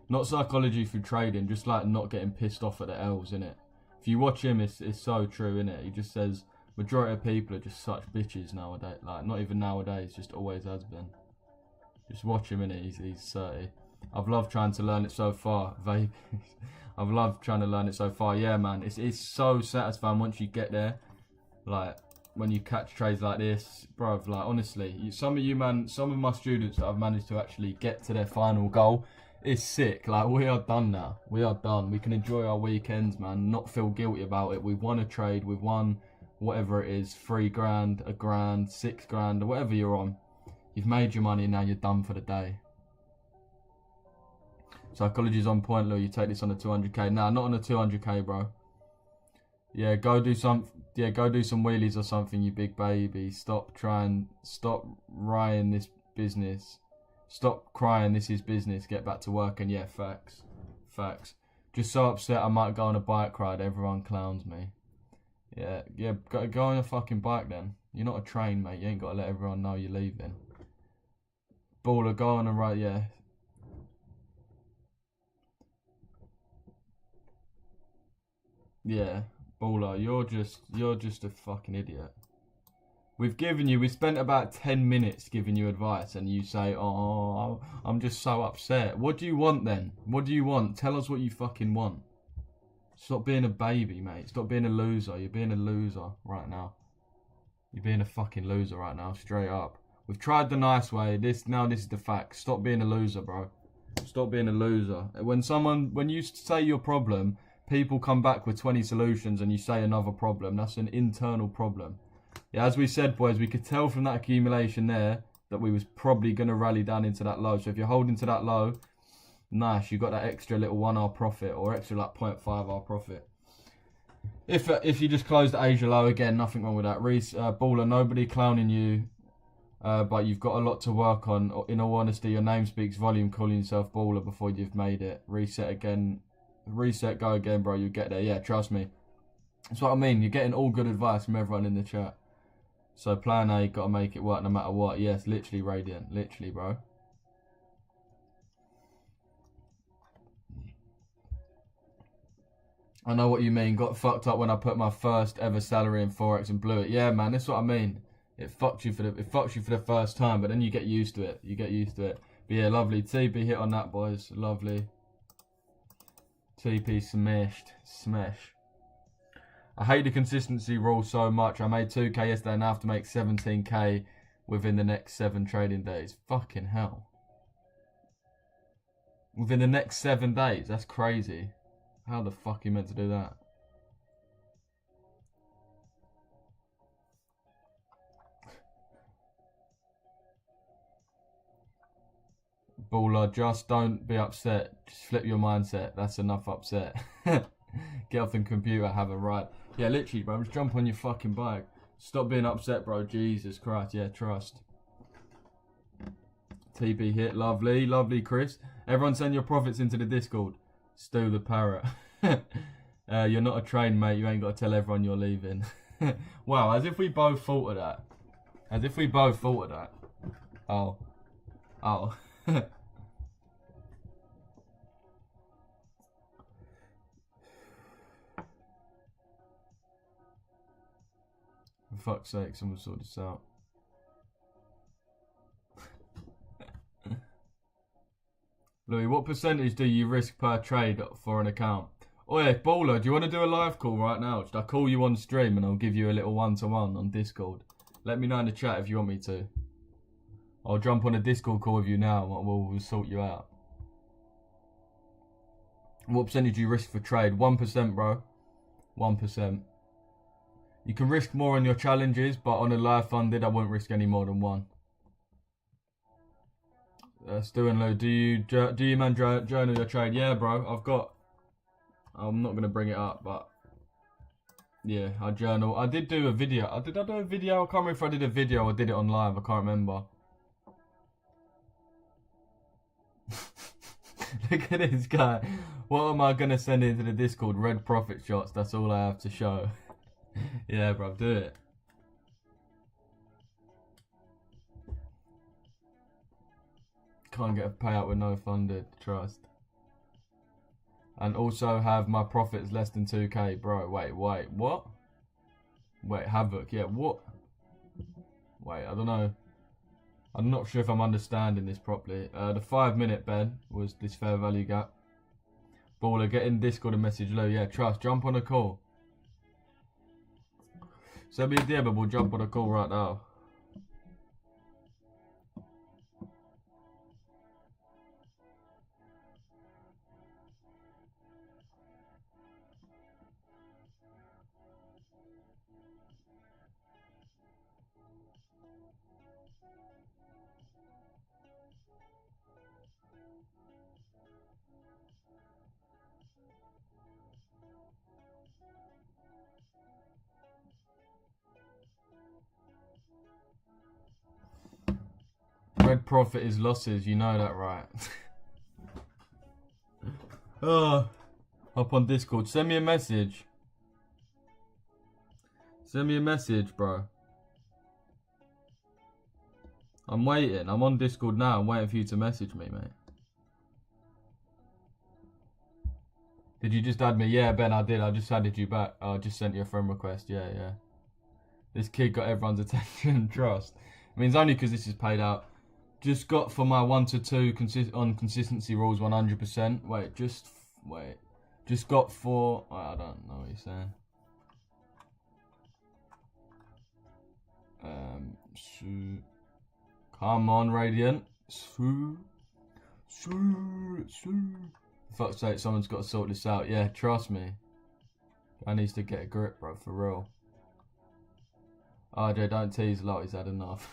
Not psychology through trading, just like not getting pissed off at the L's, innit? If you watch him, it's so true, innit? He just says majority of people are just such bitches nowadays. Like, not even nowadays, just always has been. Just watch him, innit? He's 30. I've loved trying to learn it so far. Vape. I've loved trying to learn it so far. Yeah, man, it's so satisfying once you get there. Like, when you catch trades like this, bruv, like, honestly, some of my students that I've managed to actually get to their final goal, It's sick. Like, we are done now. We are done. We can enjoy our weekends, man. Not feel guilty about it. We've won a trade. We've won whatever it is, 3 grand, a grand, 6 grand, or whatever you're on. You've made your money and now you're done for the day. Psychology's on point, Lou. You take this on a 200k. Nah, not on a 200k, bro. Yeah, go do some wheelies or something, you big baby. Stop rhying this business. Stop crying, this is business. Get back to work. And yeah, facts. Just so upset I might go on a bike ride. Everyone clowns me. Yeah, go on a fucking bike then. You're not a train, mate. You ain't got to let everyone know you're leaving. Baller, go on a ride, yeah. Yeah, Baller, you're just a fucking idiot. We spent about 10 minutes giving you advice and you say, oh, I'm just so upset. What do you want then? What do you want? Tell us what you fucking want. Stop being a baby, mate. Stop being a loser. You're being a loser right now. You're being a fucking loser right now, straight up. We've tried the nice way. This is the fact. Stop being a loser, bro. Stop being a loser. When you say your problem, people come back with 20 solutions and you say another problem. That's an internal problem. Yeah, as we said, boys, we could tell from that accumulation there that we was probably going to rally down into that low. So if you're holding to that low, nice, you got that extra little 1 hour profit or extra like 0.5 hour profit. If you just closed the Asia low, again, nothing wrong with that. Reese, Baller, nobody clowning you, but you've got a lot to work on. In all honesty, your name speaks volume calling yourself Baller before you've made it. Reset again. Reset, go again, bro. You'll get there. Yeah, trust me. That's what I mean. You're getting all good advice from everyone in the chat. So plan A, got to make it work no matter what. Yes, literally, Radiant. Literally, bro. I know what you mean. Got fucked up when I put my first ever salary in Forex and blew it. Yeah, man, that's what I mean. It fucked you for the first time, but then you get used to it. But yeah, lovely. TP hit on that, boys. Lovely. TP smash. I hate the consistency rule so much. I made 2k yesterday and I have to make 17k within the next 7 trading days. Fucking hell. Within the next 7 days? That's crazy. How the fuck are you meant to do that? Baller, just don't be upset. Just flip your mindset. That's enough upset. Get off the computer, have a ride. Yeah, literally, bro. Just jump on your fucking bike. Stop being upset, bro. Jesus Christ. Yeah, trust. TB hit. Lovely. Lovely, Chris. Everyone send your profits into the Discord. Stu the parrot. You're not a train, mate. You ain't got to tell everyone you're leaving. Wow, as if we both thought of that. Oh. For fuck's sake, someone sort this out. Louis, what percentage do you risk per trade for an account? Oh yeah, Baller, do you want to do a live call right now? Should I call you on stream and I'll give you a little one-to-one on Discord? Let me know in the chat if you want me to. I'll jump on a Discord call with you now and we'll sort you out. What percentage do you risk for trade? 1%, bro. 1%. You can risk more on your challenges, but on a live funded, I won't risk any more than 1. Stu and Lou, do you man journal your trade? Yeah, bro. I'm not gonna bring it up, but yeah, I journal. I did do a video. Did I do a video? I can't remember if I did a video or did it on live. I can't remember. Look at this guy. What am I gonna send into the Discord? Red profit shots. That's all I have to show. Yeah, bro, do it. Can't get a payout with no funded, trust. And also have my profits less than 2k, bro. Wait, what? Wait, Havoc, yeah, what? Wait, I don't know. I'm not sure if I'm understanding this properly. The 5-minute Ben was this fair value gap. Baller, get in Discord and message Lou. Yeah, trust, jump on a call. Send me a DM and we'll jump on a call right now. Red profit is losses, you know that, right? Hop on Discord. Send me a message. Send me a message, bro. I'm waiting. I'm on Discord now. I'm waiting for you to message me, mate. Did you just add me? Yeah, Ben, I did. I just added you back. I just sent you a friend request. Yeah. This kid got everyone's attention and trust. I mean, it's only because this is paid out. Just got for my 1 to 2 on consistency rules 100%. Wait. Just got for... I don't know what you're saying. Come on, Radiant. For fuck's sake, someone's got to sort this out. Yeah, trust me. I needs to get a grip, bro, for real. RJ, don't tease a lot, he's had enough.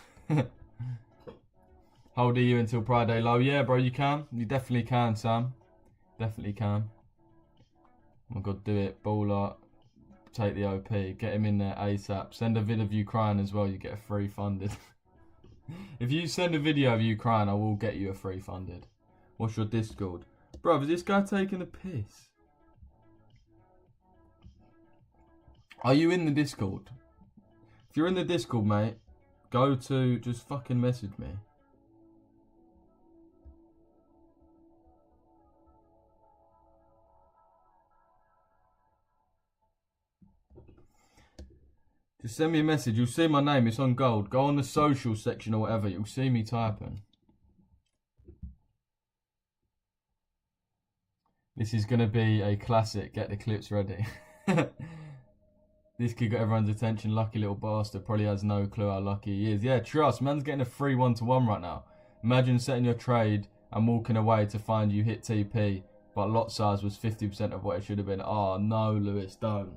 Hold you until Friday low. Yeah, bro, you can. You definitely can, Sam. Definitely can. Oh my god, do it. Baller. Take the OP. Get him in there ASAP. Send a vid of you crying as well, you get a free funded. If you send a video of you crying, I will get you a free funded. What's your Discord? Bro, is this guy taking a piss? Are you in the Discord? If you're in the Discord, mate, go to... Just fucking message me. Just send me a message. You'll see my name. It's on gold. Go on the social section or whatever. You'll see me typing. This is going to be a classic. Get the clips ready. This kid got everyone's attention. Lucky little bastard. Probably has no clue how lucky he is. Yeah, trust. Man's getting a free 1-to-1 right now. Imagine setting your trade and walking away to find you hit TP, but lot size was 50% of what it should have been. Oh, no, Lewis. Don't.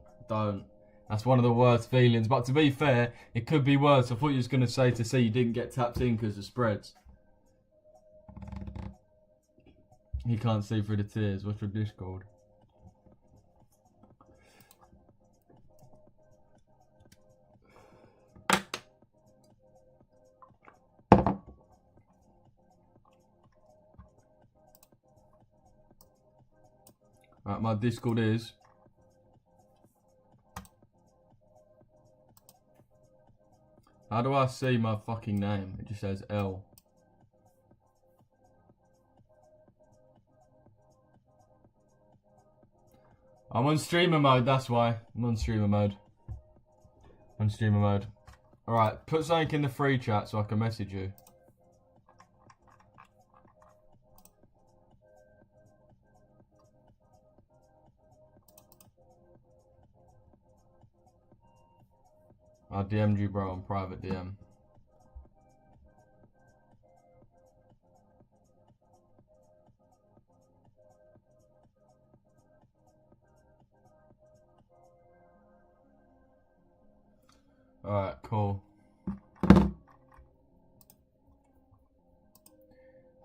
That's one of the worst feelings. But to be fair, it could be worse. I thought you was going to say to see you didn't get tapped in because of spreads. He can't see through the tears. What's your Discord? Right, my Discord is... How do I see my fucking name? It just says L. I'm on streamer mode, that's why. I'm on streamer mode. Alright, put something in the free chat so I can message you. I DM'd you, bro, on private DM. Alright, cool. Look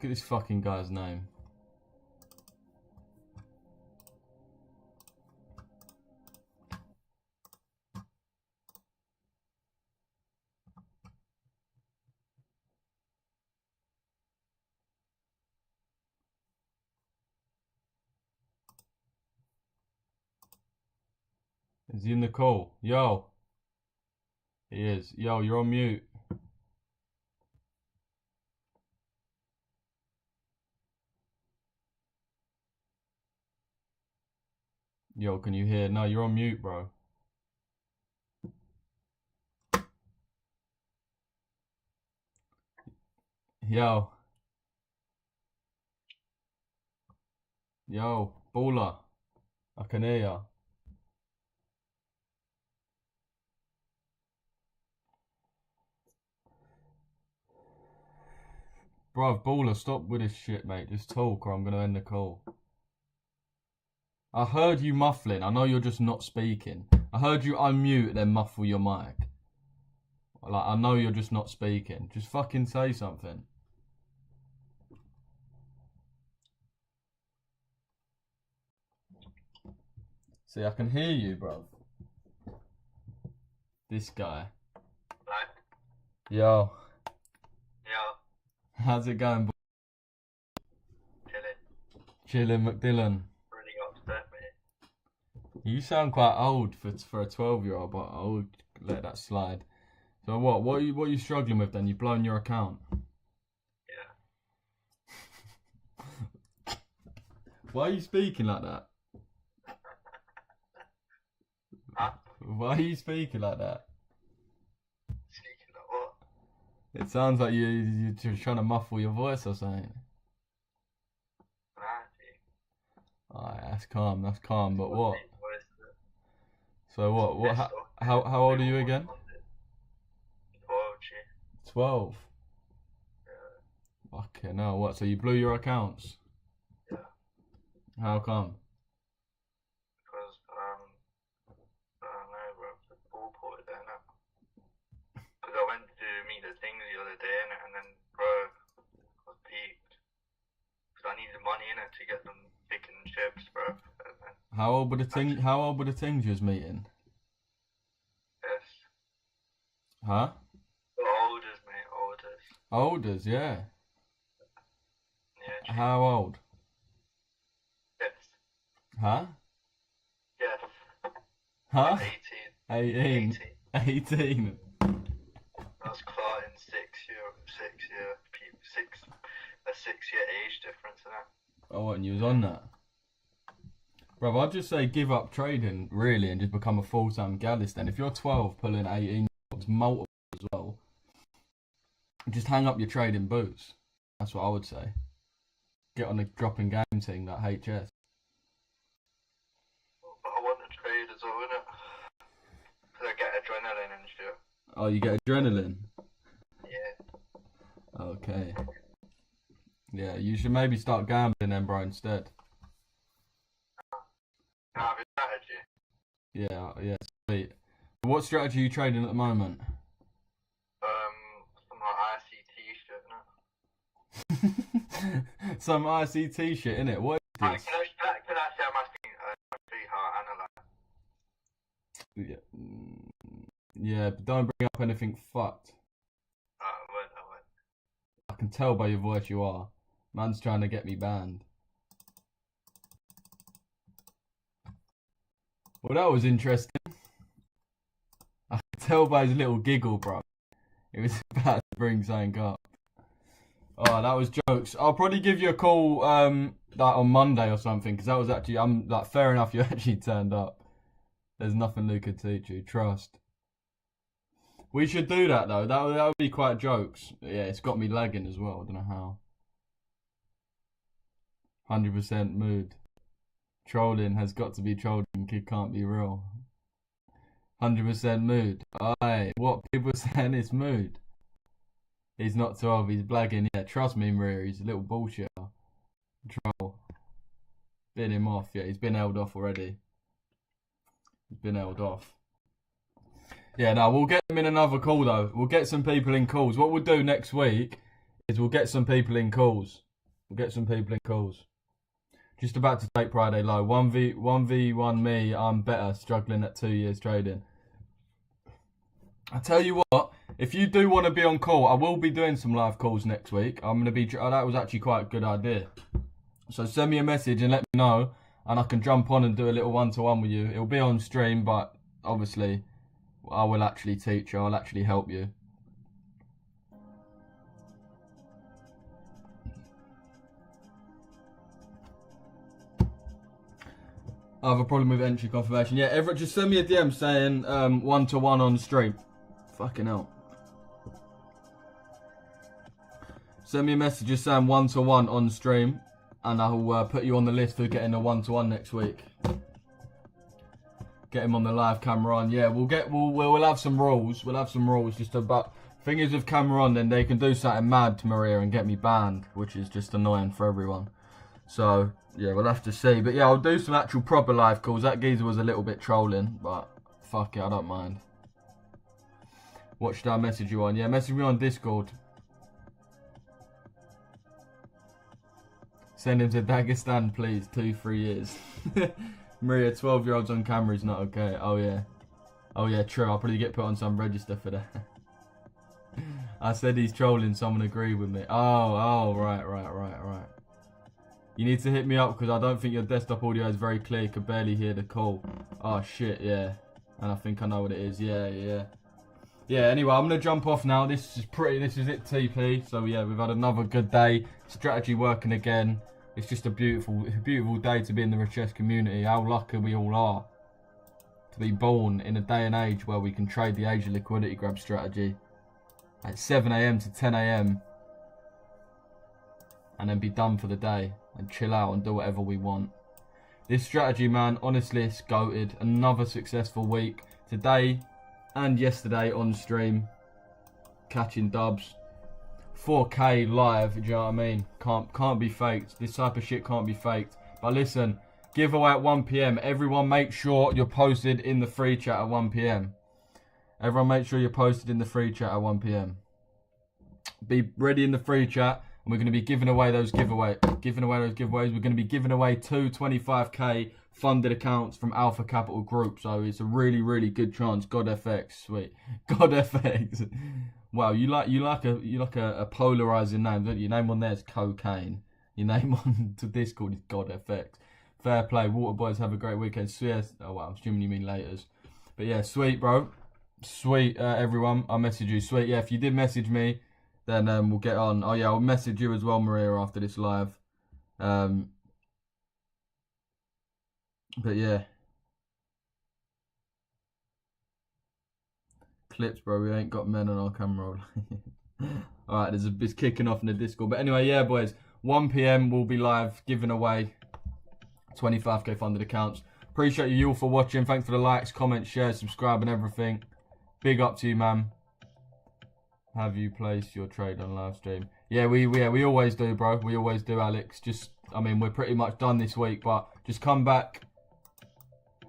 at this fucking guy's name. Is he in the call? Yo. He is. Yo, you're on mute. Yo, can you hear? No, you're on mute, bro. Yo. Yo, baller. I can hear ya. Bruv, baller, stop with this shit, mate. Just talk or I'm gonna end the call. I heard you muffling. I know you're just not speaking. I heard you unmute then muffle your mic. Like, I know you're just not speaking. Just fucking say something. See, I can hear you, bruv. This guy. Hello? Yo. Yeah. How's it going, boy? Chilling. Chilling, McDillan. Really upset, mate. You sound quite old for a 12-year-old, but I'll let that slide. So what are you struggling with then? You've blown your account. Yeah. Why are you speaking like that? Huh? Why are you speaking like that? Speaking of what? It sounds like you're just trying to muffle your voice or something. Nah, Alright, that's calm, but what? What is it? So what, how old are you again? 12, G. 12? Yeah. Okay, no, what, so you blew your accounts? Yeah. How come? Because, I don't know, bro. The ball ported there now. Because I went to meet the thing the other day, innit, and then, bro, I was peaked. Because I needed money, innit, to get them picking chips, bro. And then, How old were the things you was meeting? yes. Huh? Olders, mate, olders. Olders, yeah. Yeah, G. How old? Yes. Huh? Yes. Huh? 18. 18. I was caught in 6 year, a 6 year age difference in that. Oh, what, and you was on that? Bro, I'd just say give up trading, really, and just become a full-time gallist then. If you're 12 pulling 18 jobs, multiple as well, just hang up your trading boots. That's what I would say. Get on a dropping game thing like HS. But I want to trade as well, innit? Because I get adrenaline and shit. Oh, you get adrenaline? Yeah. Okay. Yeah, you should maybe start gambling then, bro, instead. Now, have a strategy. Yeah, sweet. What strategy are you trading at the moment? Some like ICT shit, innit? Some ICT shit, innit? What is Can I this? say my thing? See how I analyze. Yeah, but don't bring up anything fucked. I won't. I can tell by your voice you are. Man's trying to get me banned. Well, that was interesting. I can tell by his little giggle, bro. He was about to bring something up. Oh, that was jokes. I'll probably give you a call like on Monday or something, because that was actually, I'm like, fair enough, you actually turned up. There's nothing Luke could teach you, trust. We should do that though. That would be quite jokes. Yeah, it's got me lagging as well. I don't know how. 100% mood. Trolling has got to be trolling. Kid can't be real. 100% mood. Aye, what people saying is mood. He's not 12. He's blagging. Yeah, trust me, Maria. He's a little bullshitter. Troll. Bin him off. Yeah, he's been held off already. He's been held off. Yeah, no, we'll get him in another call though. We'll get some people in calls. What we'll do next week is we'll get some people in calls. Just about to take Friday low. 1v1 me. I'm better. Struggling at 2 years trading. I tell you what, if you do want to be on call, I will be doing some live calls next week. I'm gonna be. That was actually quite a good idea. So send me a message and let me know, and I can jump on and do a little one-to-one with you. It'll be on stream, but obviously I will actually teach you. I'll actually help you. I have a problem with entry confirmation. Yeah, Everett, just send me a DM saying one-to-one on stream. Fucking hell. Send me a message just saying one-to-one on stream, and I'll put you on the list for getting a one-to-one next week. Get him on the live camera on. Yeah, we'll have some rules. We'll have some rules just about. Thing is with camera on, then they can do something mad to Maria and get me banned, which is just annoying for everyone. So yeah, we'll have to see. But yeah, I'll do some actual proper live calls. That geezer was a little bit trolling, but fuck it, I don't mind. What should I message you on? Yeah, message me on Discord. Send him to Dagestan, please. 2-3 years. Maria, 12-year-olds on camera is not okay. Oh yeah, true. I'll probably get put on some register for that. I said he's trolling, someone agreed with me. Oh, right. You need to hit me up because I don't think your desktop audio is very clear. You can barely hear the call. Oh, shit, yeah. And I think I know what it is. Yeah. Yeah, anyway, I'm going to jump off now. This is it, TP. So, yeah, we've had another good day. Strategy working again. It's just a beautiful day to be in the chess community. How lucky we all are to be born in a day and age where we can trade the Asia liquidity grab strategy at 7 AM to 10 AM and then be done for the day and chill out and do whatever we want. This strategy, man, honestly, it's goated. Another successful week today and yesterday on stream, catching dubs. 4K live, do you know what I mean? Can't be faked. This type of shit can't be faked. But listen, giveaway at 1 PM. Everyone make sure you're posted in the free chat at 1 PM. Everyone make sure you're posted in the free chat at 1 PM. Be ready in the free chat. And we're going to be giving away those giveaways. We're going to be giving away 2 25k funded accounts from Alpha Capital Group. So it's a really, really good chance. God FX, sweet. God FX. Wow, you like a polarizing name, don't you? Your name on there is cocaine. Your name on to Discord is God FX. Fair play. Water boys, have a great weekend. Oh wow, I'm assuming you mean laters. But yeah, sweet, bro. Sweet, everyone. I'll message you. Sweet, yeah. If you did message me, then we'll get on. Oh yeah, I'll message you as well, Maria, after this live. But yeah. Clips, bro. We ain't got men on our camera roll. Alright, it's kicking off in the Discord. But anyway, yeah, boys. 1 PM we'll be live giving away 25k funded accounts. Appreciate you all for watching. Thanks for the likes, comments, shares, subscribe and everything. Big up to you, man. Have you placed your trade on live stream? Yeah, we always do, bro. We always do, Alex. I mean, we're pretty much done this week, but just come back.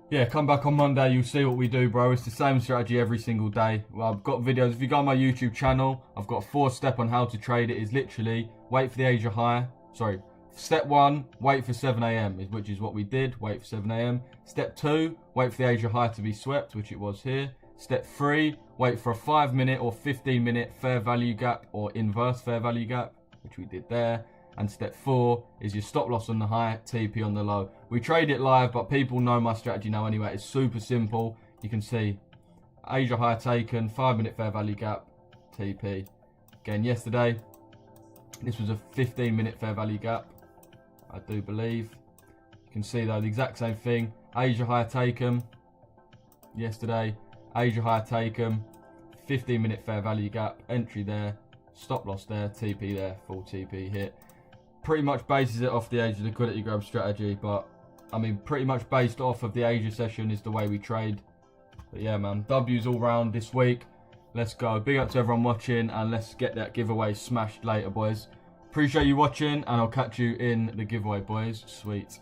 Yeah, come back on Monday. You'll see what we do, bro. It's the same strategy every single day. Well, I've got videos. If you go on my YouTube channel, I've got a 4-step on how to trade it. It's literally wait for the Asia high. Sorry. Step 1, wait for 7 AM, which is what we did. Wait for 7 AM. Step 2, wait for the Asia high to be swept, which it was here. Step 3, wait for a 5-minute or 15-minute fair value gap or inverse fair value gap, which we did there. And step 4 is your stop loss on the high, TP on the low. We trade it live, but people know my strategy now anyway. It's super simple. You can see Asia high taken, 5-minute fair value gap, TP. Again, yesterday, this was a 15-minute fair value gap, I do believe. You can see though, the exact same thing. Asia high taken, yesterday. Asia high taken, 15-minute fair value gap, entry there, stop loss there, TP there, full TP hit. Pretty much bases it off the Asia liquidity grab strategy, but I mean pretty much based off of the Asia session is the way we trade. But yeah, man, W's all round this week. Let's go. Big up to everyone watching, and let's get that giveaway smashed later, boys. Appreciate you watching, and I'll catch you in the giveaway, boys. Sweet.